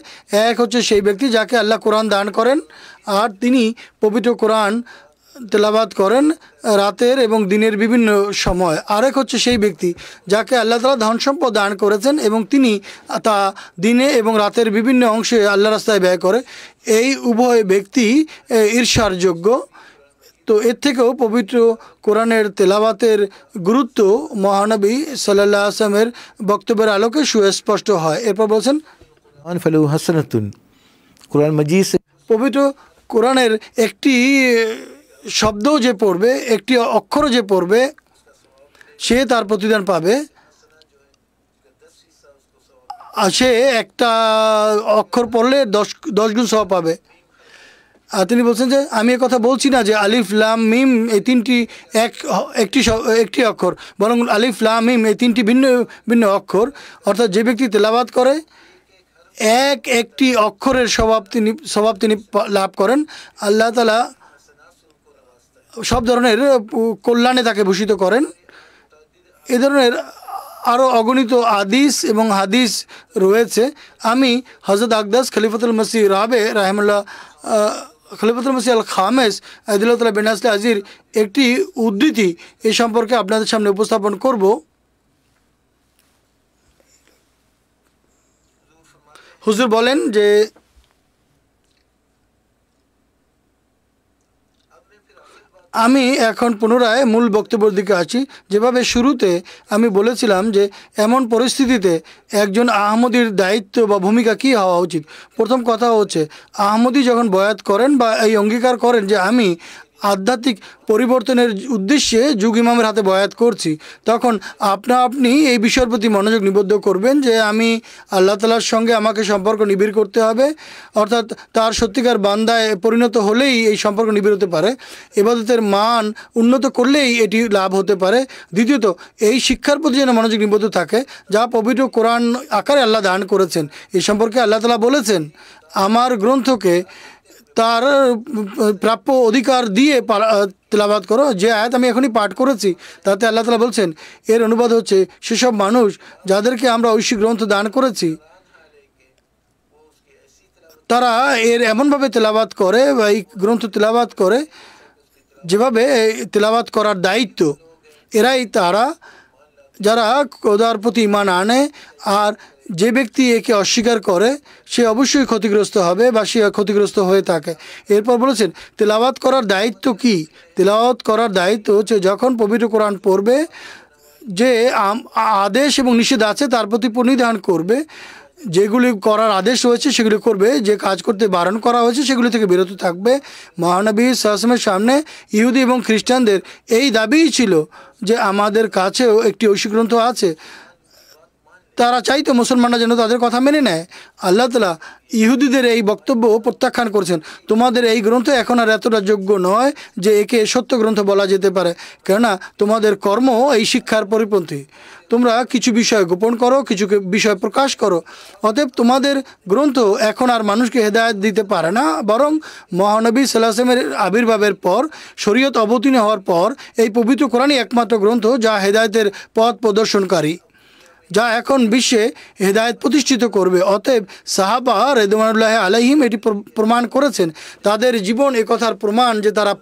এক হচ্ছে সেই ব্যক্তি যাকে আল্লাহ কোরআন দান করেন আর তিনি পবিত্র কোরআন তেলাওয়াত করেন রাতের এবং দিনের বিভিন্ন সময়। আরেক হচ্ছে সেই ব্যক্তি যাকে আল্লাহ তাআলা ধন সম্পদ দান করেছেন এবং তিনি তা দিনে এবং রাতের বিভিন্ন অংশে আল্লাহ রাস্তায় ব্যয় করে। এই উভয় ব্যক্তি ঈর্ষার যোগ্য। তো এর থেকেও পবিত্র কোরআনের তেলাওয়াতের গুরুত্ব মহানবী সাল্লাল্লাহু আলাইহি ওয়াসাল্লামের বক্তব্যের আলোকে সুস্পষ্ট হয়। এরপর বলছেন কোরআন মাজিদ, পবিত্র কোরআনের একটি শব্দও যে পড়বে, একটি অক্ষরও যে পড়বে, সে তার প্রতিদান পাবে। আর সে একটা অক্ষর পড়লে 10 গুণ সওয়াব পাবে। আর তিনি বলছেন যে আমি কথা বলছি না যে আলিফ লাম মিম এই তিনটি একটি অক্ষর, বরং আলিফ লাম মিম এই তিনটি ভিন্ন ভিন্ন অক্ষর। অর্থাৎ যে ব্যক্তি তেলাওয়াত করে একটি অক্ষরের স্বভাব তিনি লাভ করেন। আল্লাহ তাআলা সব ধরনের কল্যাণে তাকে ভূষিত করেন। এ ধরনের আরও অগণিত আদিস এবং হাদিস রয়েছে। আমি হযরত আকদাস খলিফাতুল মসিহ রাবে রাহিমাহুল্লাহ, খলিফাতুল মসিহ আল খামেস আদিল্লাহ বিন নাসলে আজির একটি উদ্ধৃতি এই সম্পর্কে আপনাদের সামনে উপস্থাপন করব। হুজুর বলেন যে আমি এখন পুনরায় মূল বক্তব্যের দিকে আছি। যেভাবে শুরুতে আমি বলেছিলাম যে এমন পরিস্থিতিতে একজন আহমদীর দায়িত্ব বা ভূমিকা কী হওয়া উচিত। প্রথম কথা হচ্ছে, আহমদী যখন বয়াত করেন বা এই অঙ্গীকার করেন যে আমি আধ্যাত্মিক পরিবর্তনের উদ্দেশ্যে যুগ ইমামের হাতে বয়াত করছি, তখন আপনি এই বিষয়ের প্রতি মনোযোগ নিবদ্ধ করবেন যে আমি আল্লাহ তাআলার সঙ্গে আমাকে সম্পর্ক নিবিড় করতে হবে। অর্থাৎ তার সত্যিকার বান্দায় পরিণত হলেই এই সম্পর্ক নিবিড় হতে পারে। ইবাদতের মান উন্নত করলেই এটি লাভ হতে পারে। দ্বিতীয়ত, এই শিক্ষার প্রতি যেন মনোযোগ নিবদ্ধ থাকে যা পবিত্র কোরআন আকারে আল্লাহ দান করেছেন। এই সম্পর্কে আল্লাহ তাআলা বলেছেন, আমার গ্রন্থকে তার প্রাপ্য অধিকার দিয়ে তেলাওয়াত করো। যে আয়াত আমি এখনই পাঠ করেছি তাতে আল্লাহ তাআলা বলছেন, এর অনুবাদ হচ্ছে সেসব মানুষ যাদেরকে আমরা ঐশী গ্রন্থ দান করেছি তারা এর এমনভাবে তেলাওয়াত করে বা এই গ্রন্থ তেলাওয়াত করে যেভাবে তেলাওয়াত করার দায়িত্ব এরাই তারা যারা খোদার প্রতি ঈমান আনে। আর যে ব্যক্তি একে অস্বীকার করে সে অবশ্যই ক্ষতিগ্রস্ত হবে বা সে ক্ষতিগ্রস্ত হয়ে থাকে। এরপর বলেছেন তেলাওয়াত করার দায়িত্ব কি। তেলাওয়াত করার দায়িত্ব হচ্ছে যখন পবিত্র কোরআন পড়বে, যে আদেশ এবং নিষেধ আছে তার প্রতি পরিধান করবে, যেগুলি করার আদেশ রয়েছে সেগুলি করবে, যে কাজ করতে বারণ করা হয়েছে সেগুলি থেকে বিরত থাকবে। মহানবী সাল্লাল্লাহু আলাইহি ওয়াসাল্লামের সামনে ইহুদি এবং খ্রিস্টানদের এই দাবিই ছিল যে আমাদের কাছেও একটি ঐশী গ্রন্থ আছে। তারা চাইতো মুসলমানরা যেন তাদের কথা মেনে নেয়। আল্লাহ তাআলা ইহুদিদের এই বক্তব্য প্রত্যাখ্যান করেছেন, তোমাদের এই গ্রন্থ এখন আর এতটা যোগ্য নয় যে একে সত্য গ্রন্থ বলা যেতে পারে, কেননা তোমাদের কর্ম এই শিক্ষার পরিপন্থী। তোমরা কিছু বিষয় গোপন করো, কিছু বিষয় প্রকাশ করো। অতএব তোমাদের গ্রন্থ এখন আর মানুষকে হেদায়েত দিতে পারে না, বরং মহানবী সাল্লাল্লাহু আলাইহি ওয়াসাল্লামের আবির্ভাবের পর, শরীয়ত অবতীর্ণ হওয়ার পর এই পবিত্র কোরআনই একমাত্র গ্রন্থ যা হেদায়েতের পথ প্রদর্শনকারী, যা এখন বিশ্বে হেদায়েত প্রতিষ্ঠিত করবে। অতএব সাহাবা রিদওয়ানুল্লাহি আলাইহিম এটি প্রমাণ করেছেন। তাদের জীবন একথার প্রমাণ যে তারা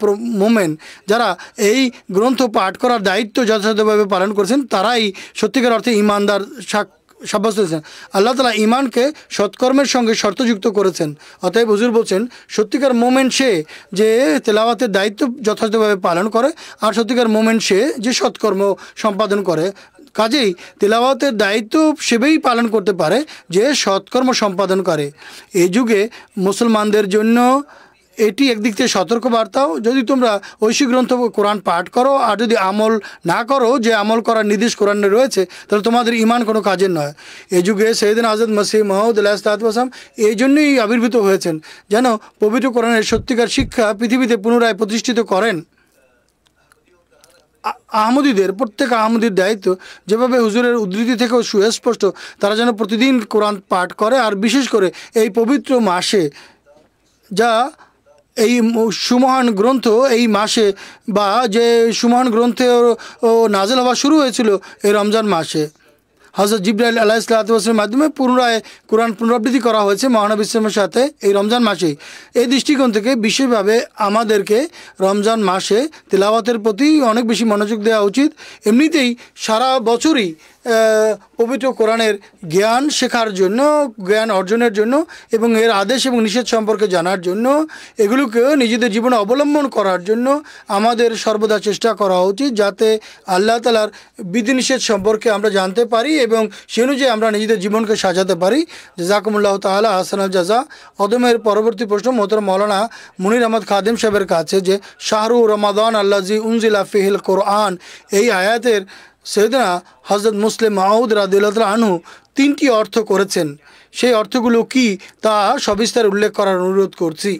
মোমেন। যারা এই গ্রন্থ পাঠ করার দায়িত্ব যথাযথভাবে পালন করেছেন তারাই সত্যিকার অর্থে ঈমানদার সাব্যস্ত হয়েছেন। আল্লাহ তাআলা ঈমানকে সৎকর্মের সঙ্গে শর্তযুক্ত করেছেন। অতএব হুজুর বলছেন সত্যিকার মোমেন সে যে তেলাওয়াতের দায়িত্ব যথাযথভাবে পালন করে, আর সত্যিকার মোমেন সে যে সৎকর্ম সম্পাদন করে। কাজেই তেলাওয়াতের দায়িত্ব সেবেই পালন করতে পারে যে সৎকর্ম সম্পাদন করে। এই যুগে মুসলমানদের জন্য এটি একদিক থেকে সতর্কবার্তাও, যদি তোমরা ঐশী গ্রন্থ কোরআন পাঠ করো আর যদি আমল না করো যে আমল করার নির্দেশ কোরআনে রয়েছে, তাহলে তোমাদের ইমান কোনো কাজের নয়। এই যুগে সৈয়দনা হযরত মসিহ মাউদ আলাইহিসসালাম এই জন্যই আবির্ভূত হয়েছেন, যেন পবিত্র কোরআনের সত্যিকার শিক্ষা পৃথিবীতে পুনরায় প্রতিষ্ঠিত করেন। আহমদীদের, প্রত্যেক আহমদীর দায়িত্ব, যেভাবে হুজুরের উদ্ধৃতি থেকেও সুস্পষ্ট, তারা যেন প্রতিদিন কোরআন পাঠ করে, আর বিশেষ করে এই পবিত্র মাসে, যা এই সুমহান গ্রন্থ এই মাসে, বা যে সুমহান গ্রন্থে নাজেল হওয়া শুরু হয়েছিল এই রমজান মাসে, হযরত জিবরাইল আলাইহিসসালামের মাধ্যমে পুনরায় কোরআন পুনরাবৃত্তি করা হয়েছে মহানবী ইসলামের সাথে এই রমজান মাসেই। এই দৃষ্টিকোণ থেকে বিশেষভাবে আমাদেরকে রমজান মাসে তিলাওয়াতের প্রতি অনেক বেশি মনোযোগ দেওয়া উচিত। এমনিতেই সারা বছরই পবিত্র কোরআনের জ্ঞান শেখার জন্য, জ্ঞান অর্জনের জন্য এবং এর আদেশ এবং নিষেধ সম্পর্কে জানার জন্য, এগুলোকে নিজেদের জীবনে অবলম্বন করার জন্য আমাদের সর্বদা চেষ্টা করা উচিত, যাতে আল্লাহ তাআলার বিধিনিষেধ সম্পর্কে আমরা জানতে পারি এবং সে অনুযায়ী আমরা নিজেদের জীবনকে সাজাতে পারি। জাযাকুমুল্লাহু তাআলা আহসানাল জাযা। অদমের পরবর্তী প্রশ্ন মোহতারাম মাওলানা মুনির আহমদ খাদেম সাহেবের কাছে, যে শাহরু রমাদান আল্লাযী উনজিলা ফিহিল কোরআন, এই আয়াতের সৈয়দনা হযরত মুসলিম মাউদ রাদিয়াল্লাহু আনহু তিনটি অর্থ করেছেন, সেই অর্থগুলো কি তা সবিস্তারে উল্লেখ করার অনুরোধ করছি।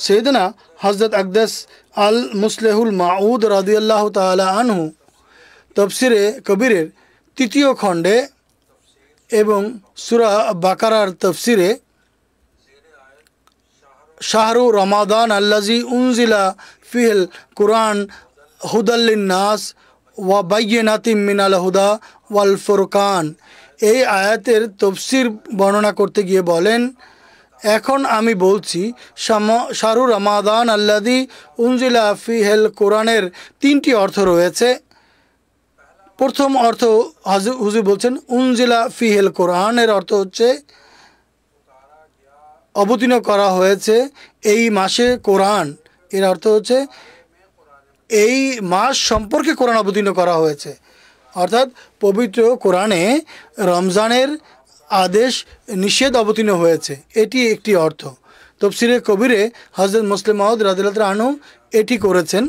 সৈয়দনা হযরত আকদাস আল মুসলেহুল মাউদ রাদিয়াল্লাহু তাআলা আনহু তাফসিরে কবিরের 3য় খণ্ডে এবং সূরা বাকারার তাফসিরে শাহরু রমাদান আল্লাযী উনজিলা ফিহিল কুরআন হুদাল লিন-নাস ওয়া বাইয়িনাতিম মিনাল হুদা ওয়াল ফুরকান, এই আয়াতের তাফসির বর্ণনা করতে গিয়ে বলেন, এখন আমি বলছি শাহরু রমাদান আল্লাযী উনজিলা ফিহিল কোরআনের 3টি অর্থ রয়েছে। প্রথম অর্থ হুজুর বলছেন উনজিলা ফিহিল কোরআনের অর্থ হচ্ছে অবতীর্ণ করা হয়েছে এই মাসে কোরআন। এর অর্থ হচ্ছে এই মাস সম্পর্কে কোরআন অবতীর্ণ করা হয়েছে, অর্থাৎ পবিত্র কোরআনে রমজানের আদেশ নিষেধ অবতীর্ণ হয়েছে, এটি একটি অর্থ। তাফসিরে কবিরে হযরত মুসলিম মাউদ রাদিয়াল্লাহু আনহু এটি করেছেন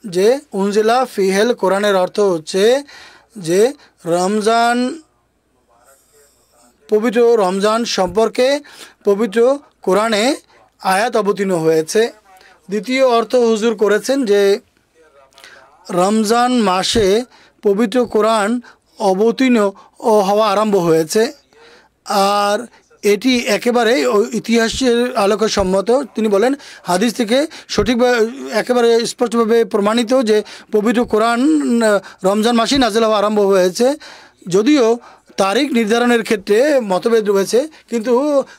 যে উনজিলা ফিহিল কোরআনের অর্থ হচ্ছে যে রমজান, পবিত্র রমজান সম্পর্কে পবিত্র কোরআনে আয়াত অবতীর্ণ হয়েছে। দ্বিতীয় অর্থ হুজুর করেছেন যে রমজান মাসে পবিত্র কোরআন অবতীর্ণ হওয়া আরম্ভ হয়েছে, আর এটি একেবারে ইতিহাসের আলোকে সম্মত। তিনি বলেন হাদিস থেকে সঠিকভাবে একেবারে স্পষ্টভাবে প্রমাণিত যে পবিত্র কোরআন রমজান মাসেই নাযিল হওয়া আরম্ভ হয়েছে। যদিও তারিখ নির্ধারণের ক্ষেত্রে মতভেদ রয়েছে, কিন্তু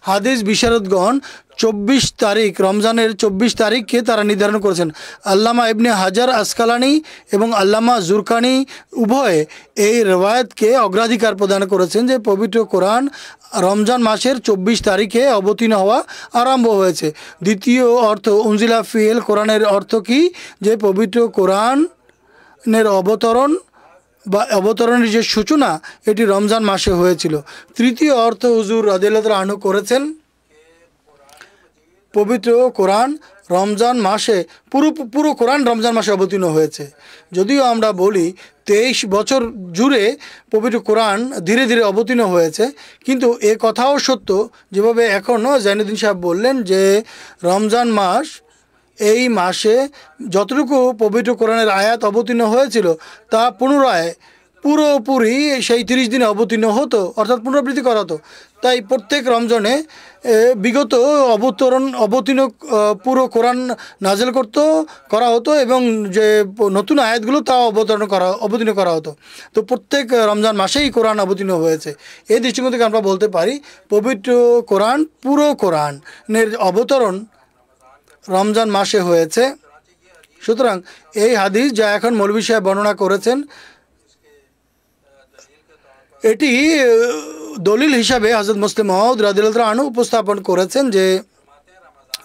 হাদিস বিশারদগণ 24 তারিখ, রমজানের 24 তারিখকে তারা নির্ধারণ করেছেন। আল্লামা ইবনে হাজার আসকালানি এবং আল্লামা জুরকানি উভয়ে এই রওয়ায়াতকে অগ্রাধিকার প্রদান করেছেন যে পবিত্র কোরআন রমজান মাসের 24 তারিখে অবতীর্ণ হওয়া আরম্ভ হয়েছে। দ্বিতীয় অর্থ উনজিলা ফিহিল কোরআনের অর্থ কি, যে পবিত্র কোরআনের অবতরণ বা অবতরণের যে সূচনা এটি রমজান মাসে হয়েছিল। তৃতীয় অর্থ হুজুর রাদিয়াল্লাহু আনহু করেছেন পবিত্র কোরআন রমজান মাসে, পুরো কোরআন রমজান মাসে অবতীর্ণ হয়েছে। যদিও আমরা বলি 23 বছর জুড়ে পবিত্র কোরআন ধীরে ধীরে অবতীর্ণ হয়েছে, কিন্তু এ কথাও সত্য, যেভাবে এখনও জাইনুদ্দিন সাহেব বললেন যে রমজান মাস, এই মাসে যতটুকু পবিত্র কোরআনের আয়াত অবতীর্ণ হয়েছিল তা পুনরায় পুরোপুরি সেই 30 দিনে অবতীর্ণ হতো, অর্থাৎ পুনরাবৃত্তি করা হতো। তাই প্রত্যেক রমজানে বিগত অবতীর্ণ পুরো কোরআন নাজেল করা হতো এবং যে নতুন আয়াতগুলো তা অবতীর্ণ করা হতো। তো প্রত্যেক রমজান মাসেই কোরআন অবতীর্ণ হয়েছে। এই দৃষ্টিকোণ থেকে আমরা বলতে পারি পবিত্র কোরআন, পুরো কোরআনের অবতরণ রমজান মাসে হয়েছে। সুতরাং এই হাদিস যা এখন মৌলভী সাহেব বর্ণনা করেছেন, এটি দলিল হিসাবে হযরত মুসলিম মাউদ রাদিয়াল্লাহু আনহু উপস্থাপন করেছেন যে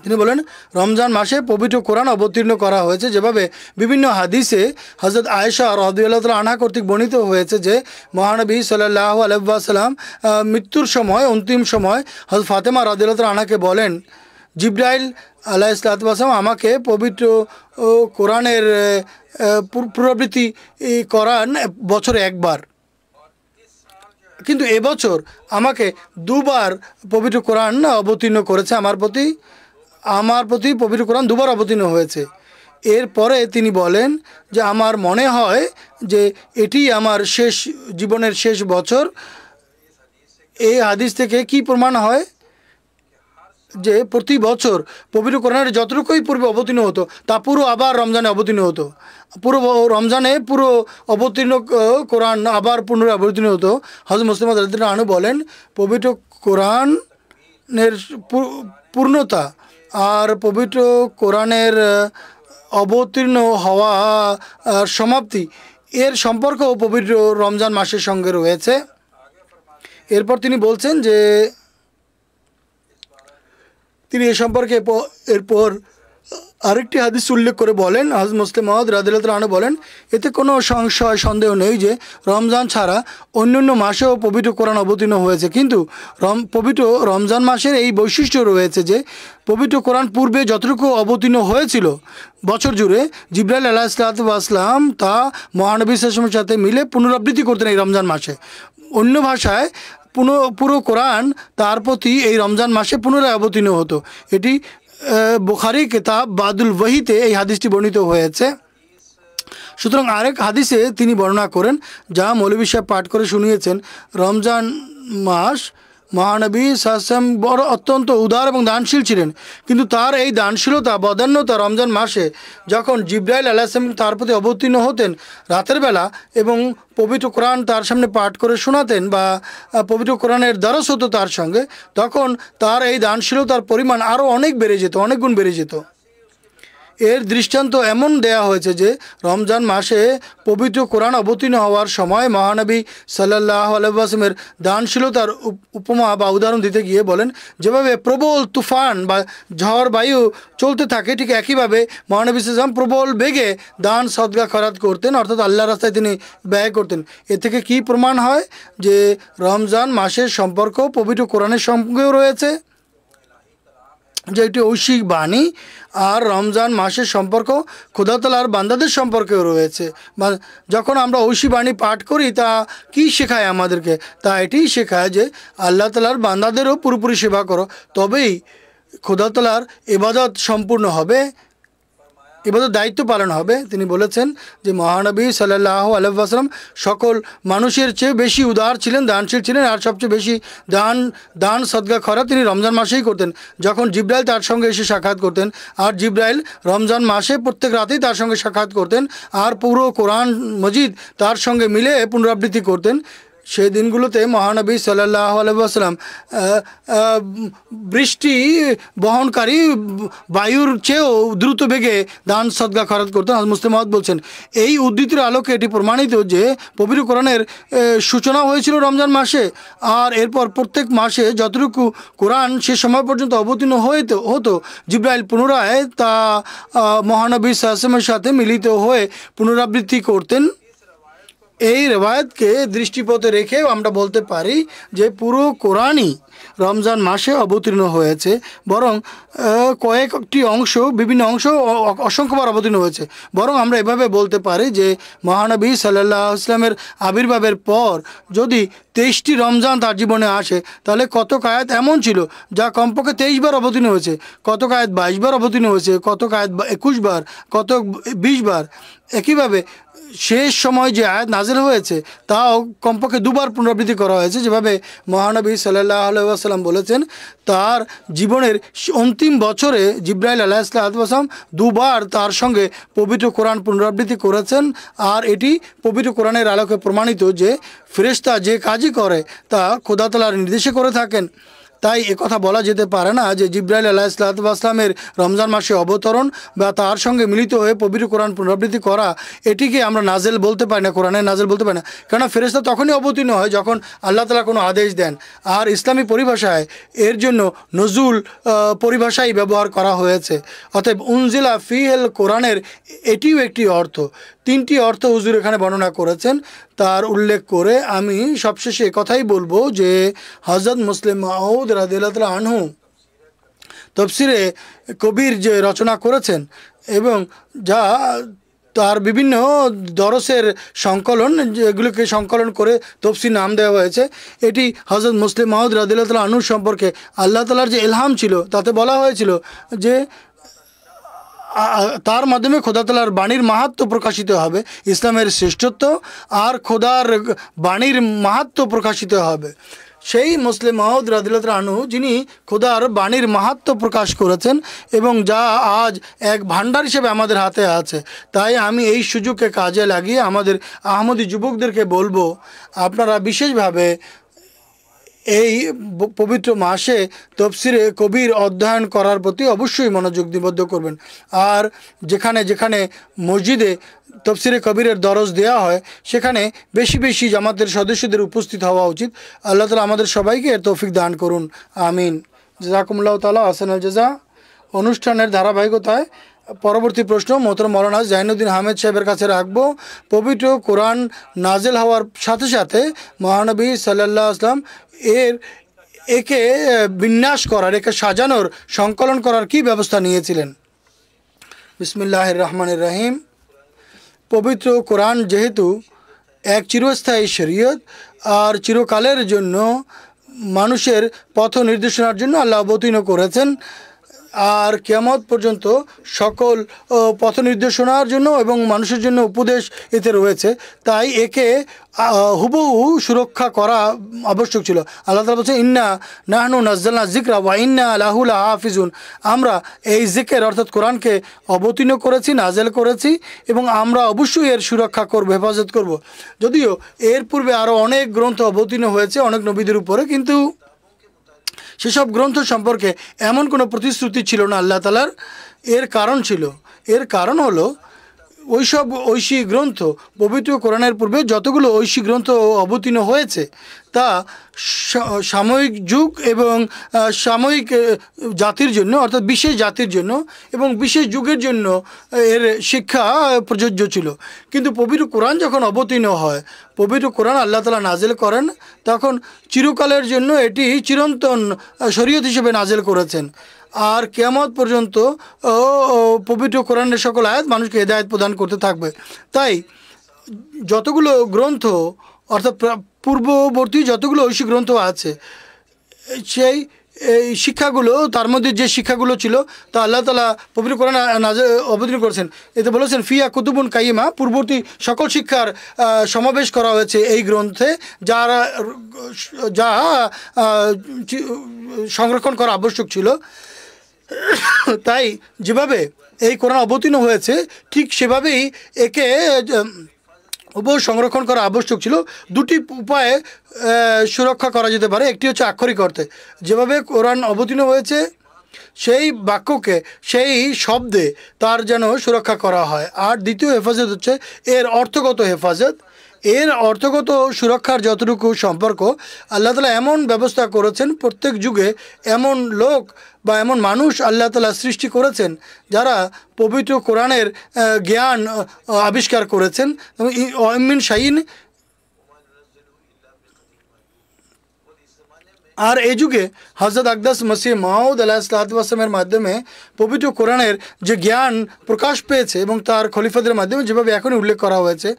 তিনি বলেন রমজান মাসে পবিত্র কোরআন অবতীর্ণ করা হয়েছে, যেভাবে বিভিন্ন হাদিসে হযরত আয়েশা রাদিয়াল্লাহু তাআলা আনহা কর্তৃক বর্ণিত হয়েছে যে মহানবী সাল্লাল্লাহু আলাইহি ওয়াসাল্লাম মৃত্যুর সময়, অন্তিম সময় হযরত ফাতেমা রাদিয়াল্লাহু তাআলা আনহাকে বলেন, জিবরাইল আলাইহিসসালাতু ওয়াসসালাম আমাকে পবিত্র কোরআনের পুনরাবৃত্তি করান বছরে একবার, কিন্তু এবছর আমাকে দুবার পবিত্র কোরআন অবতীর্ণ করেছে, আমার প্রতি পবিত্র কোরআন দুবার অবতীর্ণ হয়েছে। এরপরে তিনি বলেন যে আমার মনে হয় যে এটি আমার জীবনের শেষ বছর। এই হাদিস থেকে কি প্রমাণ হয় যে প্রতি বছর পবিত্র কোরআনের যতটুকুই পূর্বে অবতীর্ণ হতো তা পুরো আবার রমজানে অবতীর্ণ হতো, পুরো রমজানে পুরো অবতীর্ণ কোরআন আবার পুনরায় অবতীর্ণ হতো। হযরত মুসলিম রাদিয়াল্লাহু আনহু বলেন পবিত্র কোরআনের পূর্ণতা আর পবিত্র কোরআনের অবতীর্ণ হওয়া সমাপ্তি এর সম্পর্কও পবিত্র রমজান মাসের সঙ্গে রয়েছে। এরপর তিনি বলছেন যে তিনি এ সম্পর্কে এরপর আরেকটি হাদিস উল্লেখ করে বলেন, হযরত মুসলিম মাউদ রাদিয়াল্লাহু আনহু বলেন এতে কোনো সংশয় সন্দেহ নেই যে রমজান ছাড়া অন্যান্য মাসেও পবিত্র কোরআন অবতীর্ণ হয়েছে, কিন্তু পবিত্র রমজান মাসের এই বৈশিষ্ট্য রয়েছে যে পবিত্র কোরআন পূর্বে যতটুকু অবতীর্ণ হয়েছিল বছর জুড়ে জিবরাইল আলাইহিসসালাতু ওয়াসসালাম তা মহানবী সাল্লাল্লাহু আলাইহি ওয়াসাল্লামের সাথে মিলে পুনরাবৃত্তি করতেন এই রমজান মাসে। অন্য ভাষায় পুরো কোরআন তার প্রতি এই রমজান মাসে পুনরায় অবতীর্ণ হতো। এটি বুখারী কিতাব বাদুল ওয়াহিতে এই হাদিসটি বর্ণিত হয়েছে। সুতরাং আরেক হাদিসে তিনি বর্ণনা করেন, যা মৌলভী সাহেব পাঠ করে শুনিয়েছেন, রমজান মাস মহানবী সাল্লাম বড় অত্যন্ত উদার এবং দানশীল ছিলেন, কিন্তু তার এই দানশীলতা বদান্যতা রমজান মাসে যখন জিবরাইল আলাইহিস সালাম তার প্রতি অবতীর্ণ হতেন রাতের বেলা এবং পবিত্র কোরআন তার সামনে পাঠ করে শোনাতেন বা পবিত্র কোরআনের দরস হতো তার সঙ্গে, তখন তার এই দানশীলতার পরিমাণ আরও অনেক বেড়ে যেত, অনেক গুণ বেড়ে যেত। এর দৃষ্টান্ত এমন দেয়া হয়েছে যে রমজান মাসে পবিত্র কোরআন অবতীর্ণ হওয়ার সময় মহানবী সাল্লাল্লাহু আলাইহি ওয়াসাল্লামের দানশীলতার উপমা বা উদাহরণ দিতে গিয়ে বলেন, যেভাবে প্রবল তুফান বা ঝড় বায়ু চলতে থাকে ঠিক একইভাবে মহানবী সাল্লাল্লাহু আলাইহি ওয়াসাল্লাম প্রবল বেগে দান সদকা খয়রাত করতেন, অর্থাৎ আল্লাহর রাস্তায় তিনি ব্যয় করতেন। এ থেকে কি প্রমাণ হয় যে রমজান মাসের সম্পর্ক পবিত্র কোরআনের সঙ্গেও রয়েছে, যে এটি ঐশিক বাণী, আর রমজান মাসের সম্পর্ক খোদা তাআলার বান্দাদের সম্পর্কেও রয়েছে। যখন আমরা ঐশী বাণী পাঠ করি তা কি শেখায় আমাদেরকে? তা এটিই শেখায় যে আল্লাহ তাআলার বান্দাদেরও পুরোপুরি সেবা করো, তবেই খোদা তাআলার ইবাদত সম্পূর্ণ হবে, ইবাদত দায়িত্ব পালন হবে। তিনি বলেছেন যে মহানবী সাল্লাল্লাহু আলাইহি ওয়াসাল্লাম সকল মানুষের চেয়ে বেশি উদার ছিলেন, দানশীল ছিলেন, আর সবচেয়ে বেশি দান সদকা খয়রাত তিনি রমজান মাসেই করতেন, যখন জিবরাইল তার সঙ্গে এসে সাক্ষাৎ করতেন। আর জিবরাইল রমজান মাসে প্রত্যেক রাতেই তার সঙ্গে সাক্ষাৎ করতেন আর পুরো কোরআন মজিদ তার সঙ্গে মিলে পুনরাবৃত্তি করতেন। সেই দিনগুলোতে মহানবী সাল্লাল্লাহু আলাইহি ওয়াসাল্লাম বৃষ্টি বহনকারী বায়ুর চেয়েও দ্রুত বেগে দান সদকা খয়রাত করতেন। হযরত মুসলিম মাউদ বলছেন, এই উদ্ধৃতির আলোকে এটি প্রমাণিত যে পবিত্র কোরআনের সূচনা হয়েছিল রমজান মাসে, আর এরপর প্রত্যেক মাসে যতটুকু কোরআন সে সময় পর্যন্ত অবতীর্ণ হতো জিবরাইল পুনরায় তা মহানবী সাল্লাল্লাহু আলাইহি ওয়াসাল্লামের সাথে মিলিত হয়ে পুনরাবৃত্তি করতেন। এই রেওয়ায়তকে দৃষ্টিপথে রেখেও আমরা বলতে পারি যে পুরো কোরআনই রমজান মাসে অবতীর্ণ হয়েছে, বরং কয়েকটি অংশ, বিভিন্ন অংশ অসংখ্যবার অবতীর্ণ হয়েছে। বরং আমরা এভাবে বলতে পারি যে মহানবী সাল্লাল্লাহু আলাইহি ওয়াসাল্লামের আবির্ভাবের পর যদি 23টি রমজান তার জীবনে আসে, তাহলে কতক আয়াত এমন ছিল যা কমপক্ষে 23 বার অবতীর্ণ হয়েছে, কতক আয়াত 22 বার অবতীর্ণ হয়েছে, কতক আয়াত 21 বার, কতক 20 বার। একইভাবে শেষ সময় যে আয়াত নাজিল হয়েছে তাও কমপক্ষে 2 বার পুনরাবৃত্তি করা হয়েছে, যেভাবে মহানবী সাল্লাল্লাহু আলাইহি ওয়াসাল্লাম বলেছেন তার জীবনের অন্তিম বছরে জিবরাইল আলাইহিসসালাতু ওয়াসাল্লাম 2 বার তার সঙ্গে পবিত্র কোরআন পুনরাবৃত্তি করেছেন। আর এটি পবিত্র কোরআনের আলোকে প্রমাণিত যে ফেরেশতা যে কাজই করে তা খোদা তাআলার নির্দেশে করে থাকেন। তাই একথা বলা যেতে পারে না যে জিব্রাইল আলাইহিসসালামের রমজান মাসে অবতরণ বা তার সঙ্গে মিলিত হয়ে পবিত্র কোরআন পুনরাবৃত্তি করা এটিকে আমরা নাজেল বলতে পারি না, কোরআনের নাজেল বলতে পারি না। কেননা ফেরেশতা তখনই অবতীর্ণ হয় যখন আল্লাহ তাআলা কোনো আদেশ দেন। আর ইসলামী পরিভাষায় এর জন্য নজুল পরিভাষাই ব্যবহার করা হয়েছে। অতএব উনজিলা ফিহিল কোরআনের এটিও একটি অর্থ। তিনটি অর্থ হুজুর এখানে বর্ণনা করেছেন। তার উল্লেখ করে আমি সবশেষে কথাই বলবো যে হযরত মুসলিম মাউদ রাদিয়াল্লাহু তাআলা আনহু তাফসিরে কবির যে রচনা করেছেন এবং যা তার বিভিন্ন দরসের সংকলন, যেগুলোকে সংকলন করে তফসির নাম দেওয়া হয়েছে, এটি হযরত মুসলিম মাউদ রাদিয়াল্লাহু তাআলা আনহু সম্পর্কে আল্লাহ তাআলার যে ইলহাম ছিল তাতে বলা হয়েছিল যে তার মাধ্যমে খোদা তাআলার বাণীর মাহাত্ম্য প্রকাশিত হবে, ইসলামের শ্রেষ্ঠত্ব আর খোদার বাণীর মাহাত্ম্য প্রকাশিত হবে। সেই মুসলিম মাউদ রাদিয়াল্লাহু তাআলা আনহু যিনি খোদার বাণীর মাহাত্ম্য প্রকাশ করেছেন এবং যা আজ এক ভান্ডার হিসেবে আমাদের হাতে আছে। তাই আমি এই সুযোগকে কাজে লাগিয়ে আমাদের আহমদী যুবকদেরকে বলবো, আপনারা বিশেষভাবে এই পবিত্র মাসে তফসিরে কবির অধ্যয়ন করার প্রতি অবশ্যই মনোযোগ নিবদ্ধ করবেন। আর যেখানে যেখানে মসজিদে তফসিরে কবিরের দরজ দেওয়া হয় সেখানে বেশি বেশি জামাতের সদস্যদের উপস্থিত হওয়া উচিত। আল্লাহ তাআলা আমাদের সবাইকে এর তৌফিক দান করুন, আমিন। জাযাকুমুল্লাহু তাআলা আহসানুল জাযা। অনুষ্ঠানের ধারাবাহিকতায় পরবর্তী প্রশ্ন মোহতরম মাওলানা জাইনুদ্দিন আহমেদ সাহেবের কাছে রাখবো। পবিত্র কোরআন নাজেল হওয়ার সাথে সাথে মহানবী সাল্লাল্লাহু আলাইহি ওয়াসাল্লাম একে বিন্যাস করার, একে সাজানোর, সংকলন করার কি ব্যবস্থা নিয়েছিলেন? বিসমিল্লাহির রহমানির রহিম। পবিত্র কোরআন যেহেতু এক চিরস্থায়ী শরীয়ত আর চিরকালের জন্য মানুষের পথ নির্দেশনার জন্য আল্লাহ অবতীর্ণ করেছেন, আর কিয়ামত পর্যন্ত সকল পথ নির্দেশনার জন্য এবং মানুষের জন্য উপদেশ এতে রয়েছে, তাই একে হুবহু সুরক্ষা করা আবশ্যক ছিল। আল্লাহ তাআলা বলছেন, ইন্না নাহনু নাজ্জালনা যিকরা ওয়া ইন্না লাহু লাহাফিজুন। আমরা এই জিকির অর্থাৎ কোরআনকে অবতীর্ণ করেছি, নাজেল করেছি এবং আমরা অবশ্যই এর সুরক্ষা করব, হেফাজত করব। যদিও এর পূর্বে আরও অনেক গ্রন্থ অবতীর্ণ হয়েছে অনেক নবীদের উপরে, কিন্তু সেসব গ্রন্থ সম্পর্কে এমন কোনো প্রতিশ্রুতি ছিল না আল্লাহ তাআলার। এর কারণ হলো ওইসব ঐশী গ্রন্থ, পবিত্র কোরআনের পূর্বে যতগুলো ঐশী গ্রন্থ অবতীর্ণ হয়েছে তা সাময়িক যুগ এবং সাময়িক জাতির জন্য, অর্থাৎ বিশেষ জাতির জন্য এবং বিশেষ যুগের জন্য এর শিক্ষা প্রযোজ্য ছিল। কিন্তু পবিত্র কোরআন যখন অবতীর্ণ হয়, পবিত্র কোরআন আল্লাহ তাআলা নাজেল করেন, তখন চিরকালের জন্য এটি চিরন্তন শরীয়ত হিসেবে নাজেল করেছেন। আর কিয়ামত পর্যন্ত পবিত্র কোরআনের সকল আয়াত মানুষকে হেদায়েত প্রদান করতে থাকবে। তাই যতগুলো গ্রন্থ, অর্থাৎ পূর্ববর্তী যতগুলো ঐশী গ্রন্থ আছে, সেই শিক্ষাগুলো, তার মধ্যে যে শিক্ষাগুলো ছিল তা আল্লাহ তাআলা পবিত্র কোরআন অবতীর্ণ করেছেন। এতে বলেছেন ফিয়া কুতুবুন কাইমা, পূর্ববর্তী সকল শিক্ষার সমাবেশ করা হয়েছে এই গ্রন্থে, যা সংরক্ষণ করা আবশ্যক ছিল। তাই যেভাবে এই কোরআন অবতীর্ণ হয়েছে ঠিক সেভাবেই একে সংরক্ষণ করা আবশ্যক ছিল। দুটি উপায়ে সুরক্ষা করা যেতে পারে। একটি হচ্ছে আক্ষরিক অর্থে, যেভাবে কোরআন অবতীর্ণ হয়েছে সেই বাক্যকে, সেই শব্দে তার যেন সুরক্ষা করা হয়। আর দ্বিতীয় হেফাজত হচ্ছে এর অর্থগত হেফাজত। এর অর্থগত সুরক্ষার যতটুকু সম্পর্ক, আল্লাহ তাআলা এমন ব্যবস্থা করেছেন, প্রত্যেক যুগে এমন লোক বা এমন মানুষ আল্লাহ তাআলা সৃষ্টি করেছেন যারা পবিত্র কোরআনের জ্ঞান আবিষ্কার করেছেন। মিন শাইইন, আর এই যুগে হযরত আকদাস মসিহ মাউদ আলাইহিসসালাতু ওয়াস সালামের মাধ্যমে পবিত্র কোরআনের যে জ্ঞান প্রকাশ পেয়েছে এবং তার খলিফাদের মাধ্যমে যেভাবে এখনই উল্লেখ করা হয়েছে,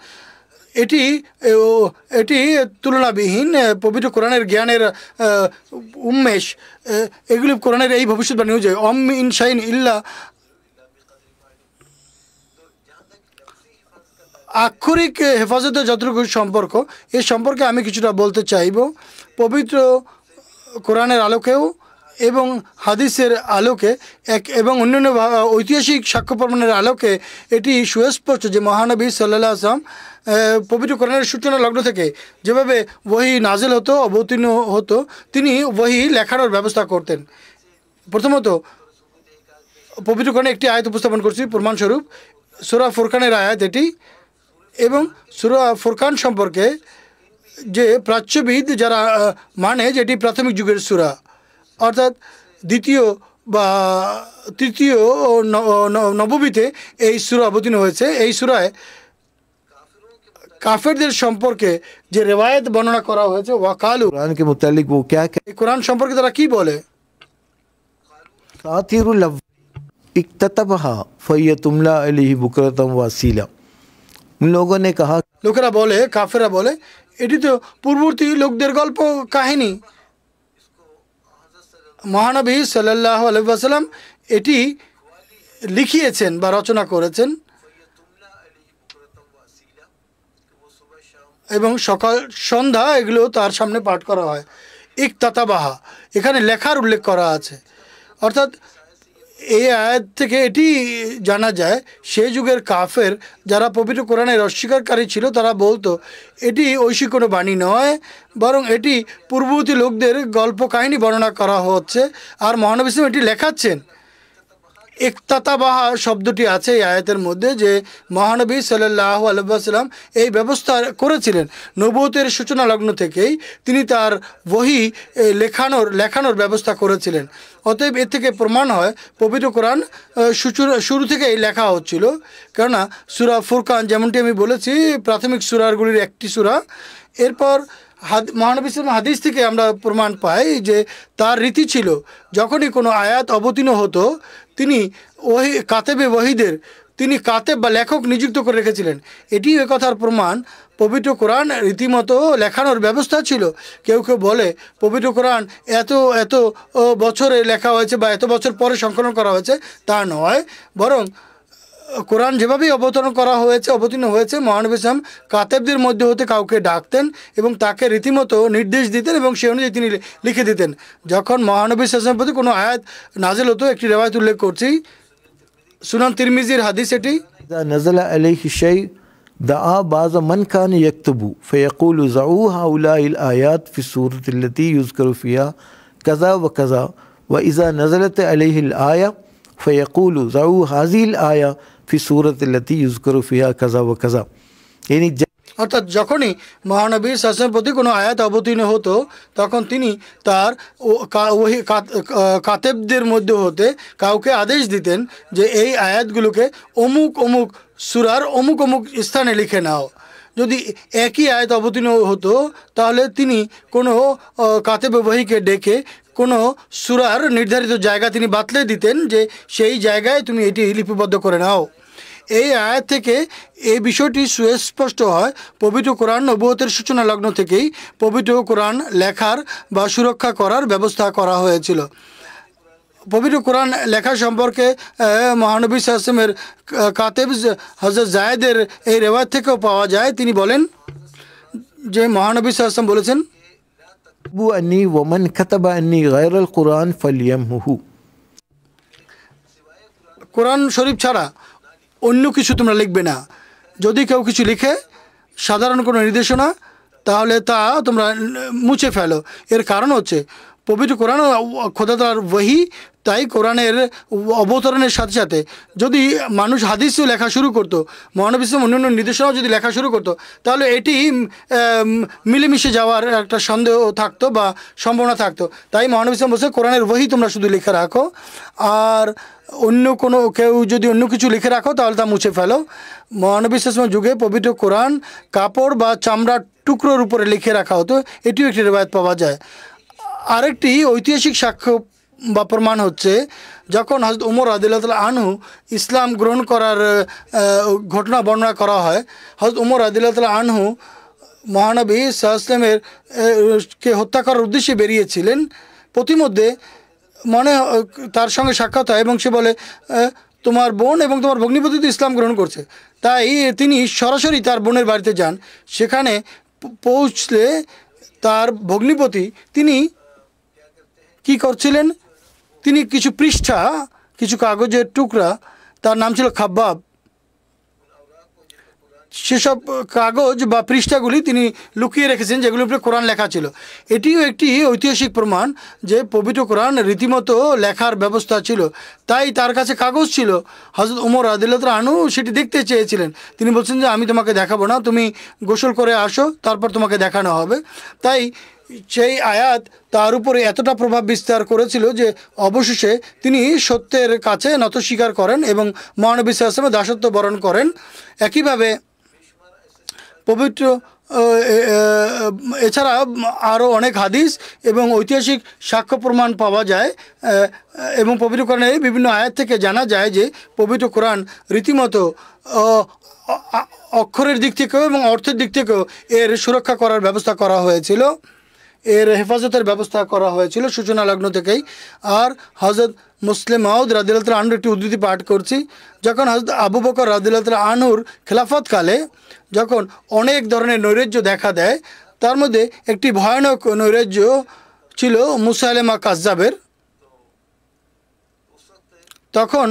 এটি তুলনাবিহীন। পবিত্র কোরআনের জ্ঞানের উন্মেষ, এগুলি কোরআনের এই ভবিষ্যৎবাণী অনুযায়ী মিন শাইইন ইল্লা, আক্ষরিক হেফাজতের যতটুকু সম্পর্ক, এ সম্পর্কে আমি কিছুটা বলতে চাইব। পবিত্র কোরআনের আলোকেও এবং হাদিসের আলোকে এবং অন্যান্য ঐতিহাসিক সাক্ষ্য প্রমাণের আলোকে এটি সুস্পষ্ট যে মহানবী সাল্লাল্লাহু আলাইহি ওয়াসাল্লাম পবিত্র কোরআনের সূচনা লগ্ন থেকে যেভাবে ওহী নাজিল হতো, অবতীর্ণ হতো, তিনি ওহী লেখানোর ব্যবস্থা করতেন। প্রথমত পবিত্র কোরআনে একটি আয়াত উপস্থাপন করছি প্রমাণস্বরূপ, সূরা ফুরকানের আয়াত এটি। এবং সূরা ফুরকান সম্পর্কে যে প্রাচ্যবিদ যারা মানে যে এটি প্রাথমিক যুগের সূরা, অর্থাৎ দ্বিতীয় বা তৃতীয় নববীতে এই সূরা অবতীর্ণ হয়েছে। এই সূরায় কাফেরদের সম্পর্কে যে রেওয়ায়েত বর্ণনা করা হয়েছে, ওয়াকালু, कुरान के मुतालिक वो क्या कहते এই কোরআন সম্পর্কে তারা কি বলে? सातिरुल इक्ततबहा फय्यतुमला अलैहि बुकरतम वासीला। उन लोगों ने कहा লোকেরা বলে, কাফেরা বলে, এটি তো পূর্ববর্তী লোকদের গল্প কাহিনী। মহানবী সাল্লাল্লাহু আলাইহি ওয়াসাল্লাম এটি লিখিয়েছেন বা রচনা করেছেন এবং সকাল সন্ধ্যা এগুলো তার সামনে পাঠ করা হয়। ইকতাতাবাহা, এখানে লেখার উল্লেখ করা আছে। অর্থাৎ এই আয়াত থেকে এটি জানা যায় সেই যুগের কাফের যারা পবিত্র কোরআনের অস্বীকারী ছিল তারা বলতো এটি ঐশী কোনো বাণী নয়, বরং এটি পূর্ববর্তী লোকদের গল্প কাহিনী বর্ণনা করা হচ্ছে, আর মহানবী সাল্লাল্লাহু আলাইহি ওয়াসাল্লাম এটি লেখাচ্ছেন। ইকতাতাবাহা শব্দটি আছে এই আয়াতের মধ্যে, যে মহানবী সাল্লাল্লাহু আলাইহি ওয়াসাল্লাম এই ব্যবস্থা করেছিলেন। নবুয়তের সূচনা লগ্ন থেকেই তিনি তার ওহী লেখানোর ব্যবস্থা করেছিলেন। অতএব এর থেকে প্রমাণ হয় পবিত্র কোরআন শুরু থেকেই লেখা হচ্ছিল। কেননা সূরা ফুরকান যেমনটি আমি বলেছি প্রাথমিক সূরাগুলির একটি সূরা। এরপর মহানবী সাল্লাল্লাহু হাদিস থেকে আমরা প্রমাণ পাই যে তার রীতি ছিল যখনই কোনো আয়াত অবতীর্ণ হতো তিনি কাতেবে ওহীদের তিনি কাতেব বা লেখক নিযুক্ত করে রেখেছিলেন। এটি এ কথার প্রমাণ পবিত্র কোরআন রীতিমতো লেখানোর ব্যবস্থা ছিল। কেউ কেউ বলে পবিত্র কোরআন এত বছরে লেখা হয়েছে বা এত বছর পরে সংকলন করা হয়েছে, তা নয়, বরং কোরআন যেভাবেই অবতীর্ণ হয়েছে মহানবী সাল্লাল্লাহু আলাইহি ওয়াসাল্লাম কাতেবদের মধ্যে হতে কাউকে ডাকতেন এবং তাকে রীতিমতো নির্দেশ দিতেন এবং সেই অনুযায়ী তিনি লিখে দিতেন। যখন মহানবী সাল্লাল্লাহু আলাইহি ওয়াসাল্লামের প্রতি কোনো আয়াত নাজিল হতো, একটি রিওয়ায়াত উল্লেখ করছি, সুনান তিরমিজির হাদিস এটি, इज़ा नज़ल अलैहि शै दआ बाज़ मन कान यक्तबु फ़यक़ूलु ज़ऊ हाउलाइल आयात फ़ी सूरतिल्लती युज़करु फ़ीहा कज़ा व कज़ा व इज़ा नज़लत अलैहिल आया फ़यक़ूलु ज़ऊ हाज़िल आया फ़ी सूरतिल्लती युज़करु फ़ीहा कज़ा व कज़ा। यानी অর্থাৎ যখনই মহানবী সাল্লাল্লাহু আলাইহি ওয়াসাল্লামের প্রতি কোনো আয়াত অবতীর্ণ হতো তখন তিনি তার ওহী কাতেবদের মধ্যে হতে কাউকে আদেশ দিতেন যে এই আয়াতগুলোকে অমুক অমুক সূরার অমুক অমুক স্থানে লিখে নাও। যদি একই আয়াত অবতীর্ণ হতো তাহলে তিনি কোনো কাতেব ওহীকে ডেকে কোনো সূরার নির্ধারিত জায়গা তিনি বাতলে দিতেন যে সেই জায়গায় তুমি এটি লিপিবদ্ধ করে নাও। এই আয়াত থেকে এই বিষয়টি সুস্পষ্ট হয় পবিত্র কোরআন নবুয়তের সূচনা লগ্ন থেকেই পবিত্র কোরআন লেখার বা সুরক্ষা করার ব্যবস্থা করা হয়েছিল। পবিত্র কোরআন লেখা সম্পর্কে মহানবী সাল্লাল্লাহু আলাইহি ওয়াসাল্লামের কাতেব হযরত জায়েদের এই রিওয়ায়াত থেকেও পাওয়া যায়। তিনি বলেন যে মহানবী সাল্লাল্লাহু আলাইহি ওয়াসাল্লাম বলেছেন, बु अन्नी वमन कतब अन्नी गैरल कुरान फलियमहु। কোরআন শরীফ ছাড়া অন্য কিছু তোমরা লিখবে না। যদি কেউ কিছু লিখে সাধারণ কোনো নির্দেশনা তাহলে তা তোমরা মুছে ফেলো। এর কারণ হচ্ছে পবিত্র কোরআন খোদা তাআলার ওহী, তাই কোরআনের অবতরণের সাথে সাথে যদি মানুষ হাদিসও লেখা শুরু করতো, মহানবী সাল্লাল্লাহু আলাইহি ওয়াসাল্লাম অন্যান্য নির্দেশনাও যদি লেখা শুরু করতো তাহলে এটি মিলেমিশে যাওয়ার একটা সন্দেহ থাকতো বা সম্ভাবনা থাকতো। তাই মহানবী সাল্লাল্লাহু আলাইহি ওয়াসাল্লাম বলছে কোরআনের ওহী তোমরা শুধু লিখে রাখো, আর অন্য কোনো কেউ যদি অন্য কিছু লিখে রাখো তাহলে তা মুছে ফেলো। মহানবী সাল্লাল্লাহু আলাইহি ওয়াসাল্লাম যুগে পবিত্র কোরআন কাপড় বা চামড়ার টুকরোর উপরে লিখে রাখা হতো, এটিও একটি রিওয়ায়াত পাওয়া যায়। আরেকটি ঐতিহাসিক সাক্ষ্য বা প্রমাণ হচ্ছে যখন হযরত ওমর রাদিয়াল্লাহু তাআলা আনহু ইসলাম গ্রহণ করার ঘটনা বর্ণনা করা হয়। হযরত ওমর রাদিয়াল্লাহু তাআলা আনহু মহানবী সাল্লাল্লাহু আলাইহি ওয়াসাল্লামের কে হত্যা করার উদ্দেশ্যে বেরিয়েছিলেন। প্রতিমধ্যে তার সঙ্গে সাক্ষাৎ হয় এবং সে বলে তোমার বোন এবং তোমার ভগ্নিপতি তো ইসলাম গ্রহণ করছে। তাই তিনি সরাসরি তার বোনের বাড়িতে যান। সেখানে পৌঁছলে তার ভগ্নিপতি তিনি কি করছিলেন, তিনি কিছু পৃষ্ঠা, কিছু কাগজের টুকরা, তার নাম ছিল খাব্বাব, সেসব কাগজ বা পৃষ্ঠাগুলি তিনি লুকিয়ে রেখেছেন যেগুলোর উপরে কোরআন লেখা ছিল। এটিও একটি ঐতিহাসিক প্রমাণ যে পবিত্র কোরআন রীতিমতো লেখার ব্যবস্থা ছিল, তাই তার কাছে কাগজ ছিল। হযরত ওমর রাদিয়াল্লাহু তাআলা আনহু সেটি দেখতে চেয়েছিলেন। তিনি বলছেন যে আমি তোমাকে দেখাবো না, তুমি গোসল করে আসো, তারপর তোমাকে দেখানো হবে। তাই সেই আয়াত তার উপরে এতটা প্রভাব বিস্তার করেছিল যে অবশেষে তিনি সত্যের কাছে নত স্বীকার করেন এবং মহানবী সাল্লাল্লাহু আলাইহি ওয়াসাল্লামের দাসত্ব বরণ করেন। একইভাবে পবিত্র এছাড়া আরও অনেক হাদিস এবং ঐতিহাসিক সাক্ষ্য প্রমাণ পাওয়া যায় এবং পবিত্র কোরআনের বিভিন্ন আয়াত থেকে জানা যায় যে পবিত্র কোরআন রীতিমতো অক্ষরের দিক থেকেও এবং অর্থের দিক থেকেও এর সুরক্ষা করার ব্যবস্থা করা হয়েছিল, এর হেফাজতের ব্যবস্থা করা হয়েছিল সূচনা লগ্ন থেকেই। আর হযরত মুসলিম মাউদ রাদিয়াল্লাহু তাআলা আনহুর একটি উদ্ধৃতি পাঠ করছি। যখন হযরত আবু বকর রাদিয়াল্লাহু তাআলা আনহুর খেলাফতকালে যখন অনেক ধরনের নৈরাজ্য দেখা দেয়, তার মধ্যে একটি ভয়ানক নৈরাজ্য ছিল মুসাইলামা কাজ্জাবের। তখন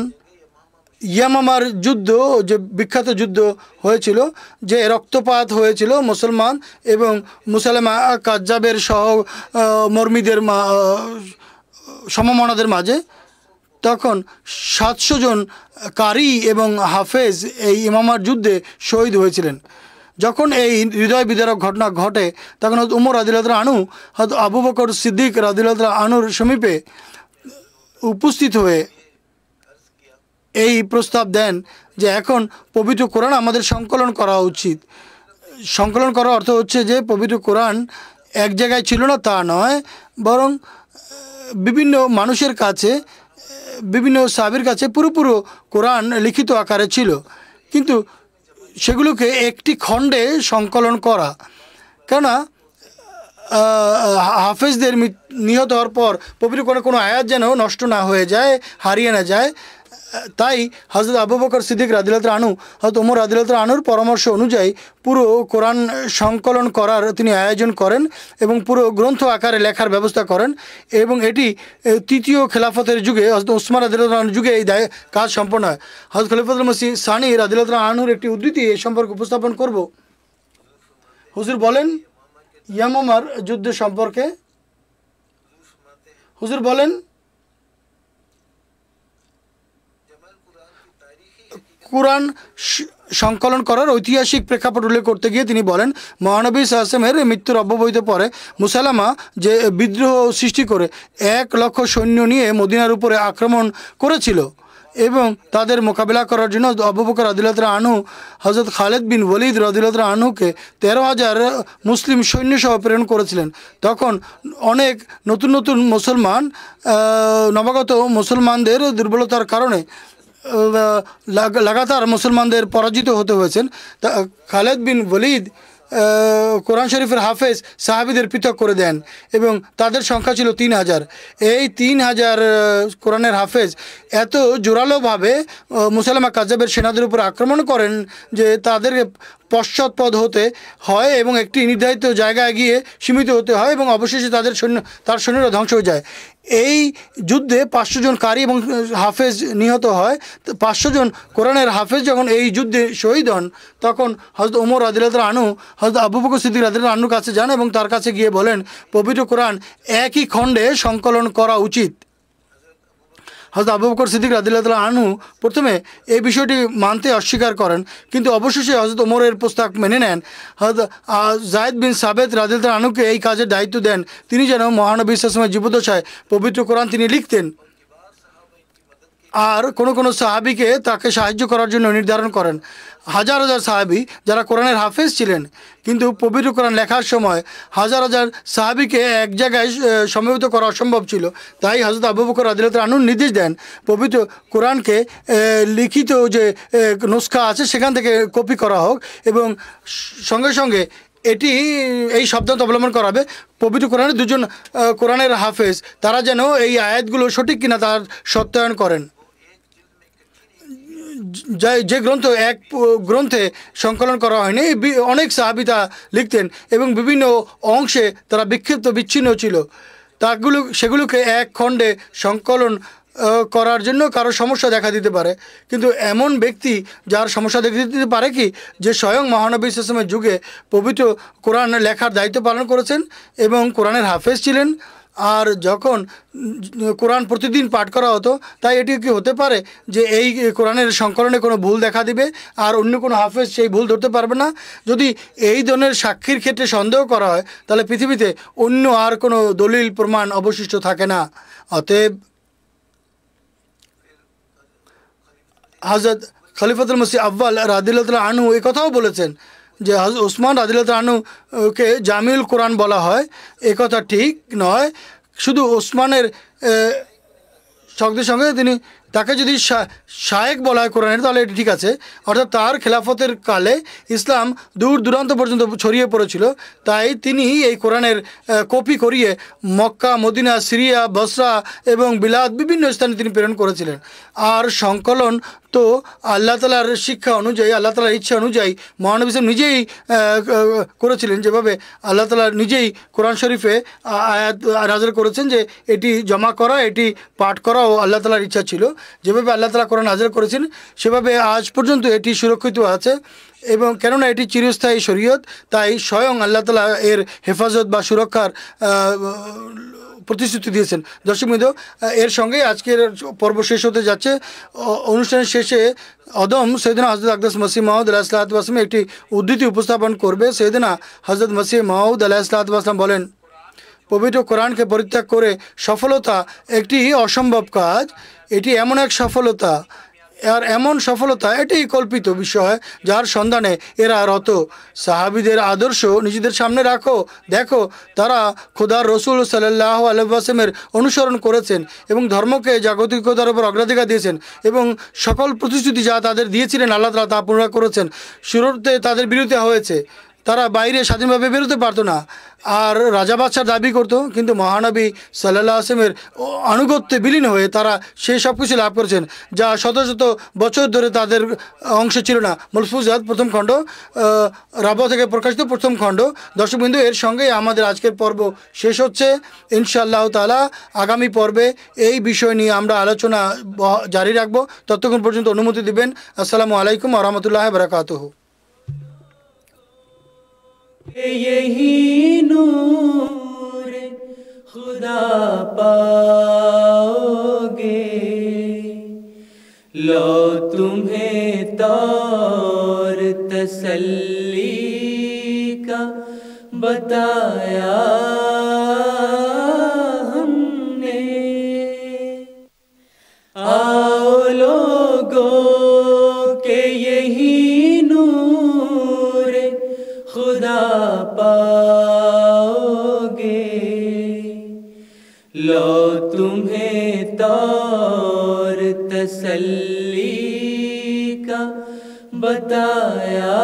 ইয়ামামার যুদ্ধ, যে বিখ্যাত যুদ্ধ হয়েছিল, যে রক্তপাত হয়েছিল মুসলমান এবং মুসাইলামা কাজ্জাবের সহ মর্মীদের সমমনাদের মাঝে, তখন 700 জন কারি এবং হাফেজ এই ইমামার যুদ্ধে শহীদ হয়েছিলেন। যখন এই হৃদয় বিদারক ঘটনা ঘটে, তখন উমর রাদিয়াল্লাহু তাআলা আনহু হযরত আবু বকর সিদ্দিক রাদিয়াল্লাহু তাআলা আনহুর সমীপে উপস্থিত হয়ে এই প্রস্তাব দেন যে এখন পবিত্র কোরআন আমাদের সংকলন করা উচিত। সংকলন করার অর্থ হচ্ছে যে পবিত্র কোরআন এক জায়গায় ছিল না তা নয়, বরং বিভিন্ন মানুষের কাছে, বিভিন্ন সাহাবীর কাছে পুরো কোরআন লিখিত আকারে ছিল, কিন্তু সেগুলোকে একটি খণ্ডে সংকলন করা। কেননা হাফেজদের নিহত হওয়ার পর পবিত্র কোরআনের কোনো আয়াত যেন নষ্ট না হয়ে যায়, হারিয়ে না যায়, তাই হযরত আবু বকর সিদ্দিক রাদিয়াল্লাহু তাআলা আনহু হযরত ওমর রাদিয়াল্লাহু তাআলা আনহুর পরামর্শ অনুযায়ী পুরো কোরআন সংকলন করার তিনি আয়োজন করেন এবং পুরো গ্রন্থ আকারে লেখার ব্যবস্থা করেন। এবং এটি তৃতীয় খেলাফতের যুগে হযরত ওসমান রাদিয়াল্লাহু তাআলার যুগে এই কাজ সম্পন্ন হয়। হযরত খলিফাতুল মসিহ সানি রাদিয়াল্লাহু তাআলা আনহুর একটি উদ্ধৃতি এই সম্পর্কে উপস্থাপন করব। হুজুর বলেন ইয়ামামার যুদ্ধ সম্পর্কে, হুজুর বলেন কোরআন সংকলন করার ঐতিহাসিক প্রেক্ষাপট উল্লেখ করতে গিয়ে তিনি বলেন, মহানবী সাল্লাল্লাহু আলাইহি ওয়াসাল্লামের মৃত্যুর অব্যবহিত পরে মুসাইলামা যে বিদ্রোহ সৃষ্টি করে 1 লক্ষ সৈন্য নিয়ে মদিনার উপরে আক্রমণ করেছিল এবং তাদের মোকাবিলা করার জন্য আবু বকর রাদিয়াল্লাহু তাআলা আনহু হযরত খালিদ বিন ওয়ালিদ রাদিয়াল্লাহু তাআলা আনহুকে 13,000 মুসলিম সৈন্যসহ প্রেরণ করেছিলেন। তখন অনেক নতুন মুসলমান, নবাগত মুসলমানদের দুর্বলতার কারণে লাগাতার মুসলমানদের পরাজিত হতে হয়েছেন। খালিদ বিন ওয়ালিদ কোরআন শরীফের হাফেজ সাহাবীদের পৃথক করে দেন এবং তাদের সংখ্যা ছিল 3,000। এই 3,000 কোরআনের হাফেজ এত জোরালোভাবে মুসাইলামা কাজ্জাবের সেনাদের উপর আক্রমণ করেন যে তাদেরকে পশ্চাৎপদ হতে হয় এবং একটি নির্ধারিত জায়গায় গিয়ে সীমিত হতে হয় এবং অবশেষে তার সৈন্যরা ধ্বংস হয়ে যায়। এই যুদ্ধে 500 জন কারি এবং হাফেজ নিহত হয়। 500 জন কোরআনের হাফেজ যখন এই যুদ্ধে শহীদ হন, তখন হযরত ওমর রাদিয়াল্লাহু তাআলা আনহু হযরত আবু বকর সিদ্দিক রাদিয়াল্লাহু তাআলা আনহুর কাছে যান এবং তার কাছে গিয়ে বলেন পবিত্র কোরআন একই খণ্ডে সংকলন করা উচিত। হযরত আবু বকর সিদ্দিক রাদিয়াল্লাহু তাআলা আনহু প্রথমে এই বিষয়টি মানতে অস্বীকার করেন, কিন্তু অবশেষে হযরত ওমরের প্রস্তাব মেনে নেন। হযরত যায়েদ বিন সাবেত রাদিয়াল্লাহু তাআলা আনহুকে এই কাজের দায়িত্ব দেন, তিনি যেন মহানবী সাল্লাল্লাহু আলাইহি ওয়াসাল্লামের জীবদ্দশায় পবিত্র কোরআন তিনি লিখতেন আর কোনো সাহাবীকে তাকে সাহায্য করার জন্য নির্ধারণ করেন। হাজার সাহাবী যারা কোরআনের হাফেজ ছিলেন, কিন্তু পবিত্র কোরআন লেখার সময় হাজার সাহাবীকে এক জায়গায় সমবেত করা অসম্ভব ছিল। তাই হযরত আবু বকর রাদিয়াল্লাহু তাআলা আনহু নির্দেশ দেন পবিত্র কোরআনকে লিখিত যে নুসখা আছে সেখান থেকে কপি করা হোক এবং সঙ্গে সঙ্গে এই শব্দান্ত অবলম্বন করা হবে পবিত্র কোরআনের 2 জন কোরআনের হাফেজ তারা যেন এই আয়াতগুলো সঠিক কিনা তার সত্যায়ন করেন। যে গ্রন্থ এক গ্রন্থে সংকলন করা হয়নি, অনেক সাহাবী তা লিখতেন এবং বিভিন্ন অংশে তারা বিক্ষিপ্ত বিচ্ছিন্ন ছিল, সেগুলোকে এক খণ্ডে সংকলন করার জন্য কারো সমস্যা দেখা দিতে পারে, কিন্তু এমন ব্যক্তি যার সমস্যা দেখা দিতে পারে কি, যে স্বয়ং মহানবী সাল্লাল্লাহু আলাইহি ওয়াসাল্লামের যুগে পবিত্র কোরআন লেখার দায়িত্ব পালন করেছেন এবং কোরআনের হাফেজ ছিলেন। আর যখন কোরআন প্রতিদিন পাঠ করা হতো, তাই এটি কি হতে পারে যে এই কোরআনের সংকলনে কোনো ভুল দেখা দিবে আর অন্য কোনো হাফেজ সেই ভুল ধরতে পারবে না? যদি এই ধরনের সাক্ষীর ক্ষেত্রে সন্দেহ করা হয়, তাহলে পৃথিবীতে অন্য আর কোনো দলিল প্রমাণ অবশিষ্ট থাকে না। অতএব হযরত খলিফাতুল মসিহ আউয়াল রাদিয়াল্লাহু তাআলা আনহু এই কথাও বলেছেন যে হযরত ওসমান রাদিয়াল্লাহু তাআলা আনহুকে জামিউল কোরআন বলা হয়, এ কথা ঠিক নয়। শুধু ওসমানের সঙ্গে সঙ্গে তাকে যদি শায়েক বলা হয় কোরআনের, তাহলে এটি ঠিক আছে। অর্থাৎ তার খেলাফতের কালে ইসলাম দূর দূরান্ত পর্যন্ত ছড়িয়ে পড়েছিল, তাই তিনি এই কোরআনের কপি করিয়ে মক্কা, মদিনা, সিরিয়া, বসরা এবং বিলাদ বিভিন্ন স্থানে তিনি প্রেরণ করেছিলেন। আর সংকলন তো আল্লাহ তাআলার শিক্ষা অনুযায়ী, আল্লাহ তাআলার ইচ্ছা অনুযায়ী মহানবী সাল্লাল্লাহু আলাইহি নিজেই করেছিলেন। যেভাবে আল্লাহ তাআলা নিজেই কোরআন শরীফে আয়াত নাযিল করেছেন যে এটি জমা করা, এটি পাঠ করাও আল্লাহ তাআলার ইচ্ছা ছিল। যেভাবে আল্লাহ তাআলা কোরআন নাযিল করেছেন, সেভাবে আজ পর্যন্ত এটি সুরক্ষিত আছে। এবং কেননা এটি চিরস্থায়ী শরীয়ত, তাই স্বয়ং আল্লাহ তাআলা এর হেফাজত বা সুরক্ষার প্রতিশ্রুতি দিয়েছেন। দর্শকবৃন্দ, এর সঙ্গে আজকের পর্ব শেষ হতে যাচ্ছে। অনুষ্ঠানের শেষে অদম সৈয়দনা হযরত আকদাস মসিহ মাউদ আলাইহিসসালাতু ওয়াস সালাম একটি উদ্ধৃতি উপস্থাপন করবে। সৈয়দনা হযরত মসিহ মাউদ আলাইহিসসালাতু ওয়াস সালাম বলেন, পবিত্র কোরআনকে পরিত্যাগ করে সফলতা একটি অসম্ভব কাজ। এটি এমন এক সফলতা, আর এমন সফলতা এটি কল্পিত বিষয় যার সন্ধানে এরা রত। সাহাবীদের আদর্শ নিজেদের সামনে রাখো, দেখো তারা খোদার রসুল সাল্লাল্লাহু আলাইহি ওয়াসাল্লামের অনুসরণ করেছেন এবং ধর্মকে জাগতিকতার উপর অগ্রাধিকার দিয়েছেন এবং সকল প্রতিশ্রুতি যা তাদের দিয়েছিলেন আল্লাহ তাআলা তা পূর্ণ করেছেন। শুরুতে তাদের বিরোধিতা হয়েছে, তারা বাইরে স্বাধীনভাবে বেরোতে পারতো না আর রাজা বাদশার দাবি করতো, কিন্তু মহানবী সাল্লাল্লাহু আলাইহি ওয়াসাল্লামের আনুগত্যে বিলীন হয়ে তারা সেই সব কিছু লাভ করেছেন যা শত শত বছর ধরে তাদের অংশ ছিল না। মালফুজাত প্রথম খণ্ড, রাবা থেকে প্রকাশিত প্রথম খণ্ড। দর্শকবৃন্দ, এর সঙ্গেই আমাদের আজকের পর্ব শেষ হচ্ছে। ইনশাআল্লাহ তাআলা আগামী পর্বে এই বিষয় নিয়ে আমরা আলোচনা জারি রাখবো। ততক্ষণ পর্যন্ত অনুমতি দিবেন। আসসালামু আলাইকুম ওয়া রাহমাতুল্লাহি ওয়া বারাকাতুহু। यही नूर खुदा पाओगे, लो तुम्हें तौर तसल्ली का बताया हमने। आओ लोगों के यही नूर खुदा पाओगे, लो तुम्हें तौर तसल्ली का बताया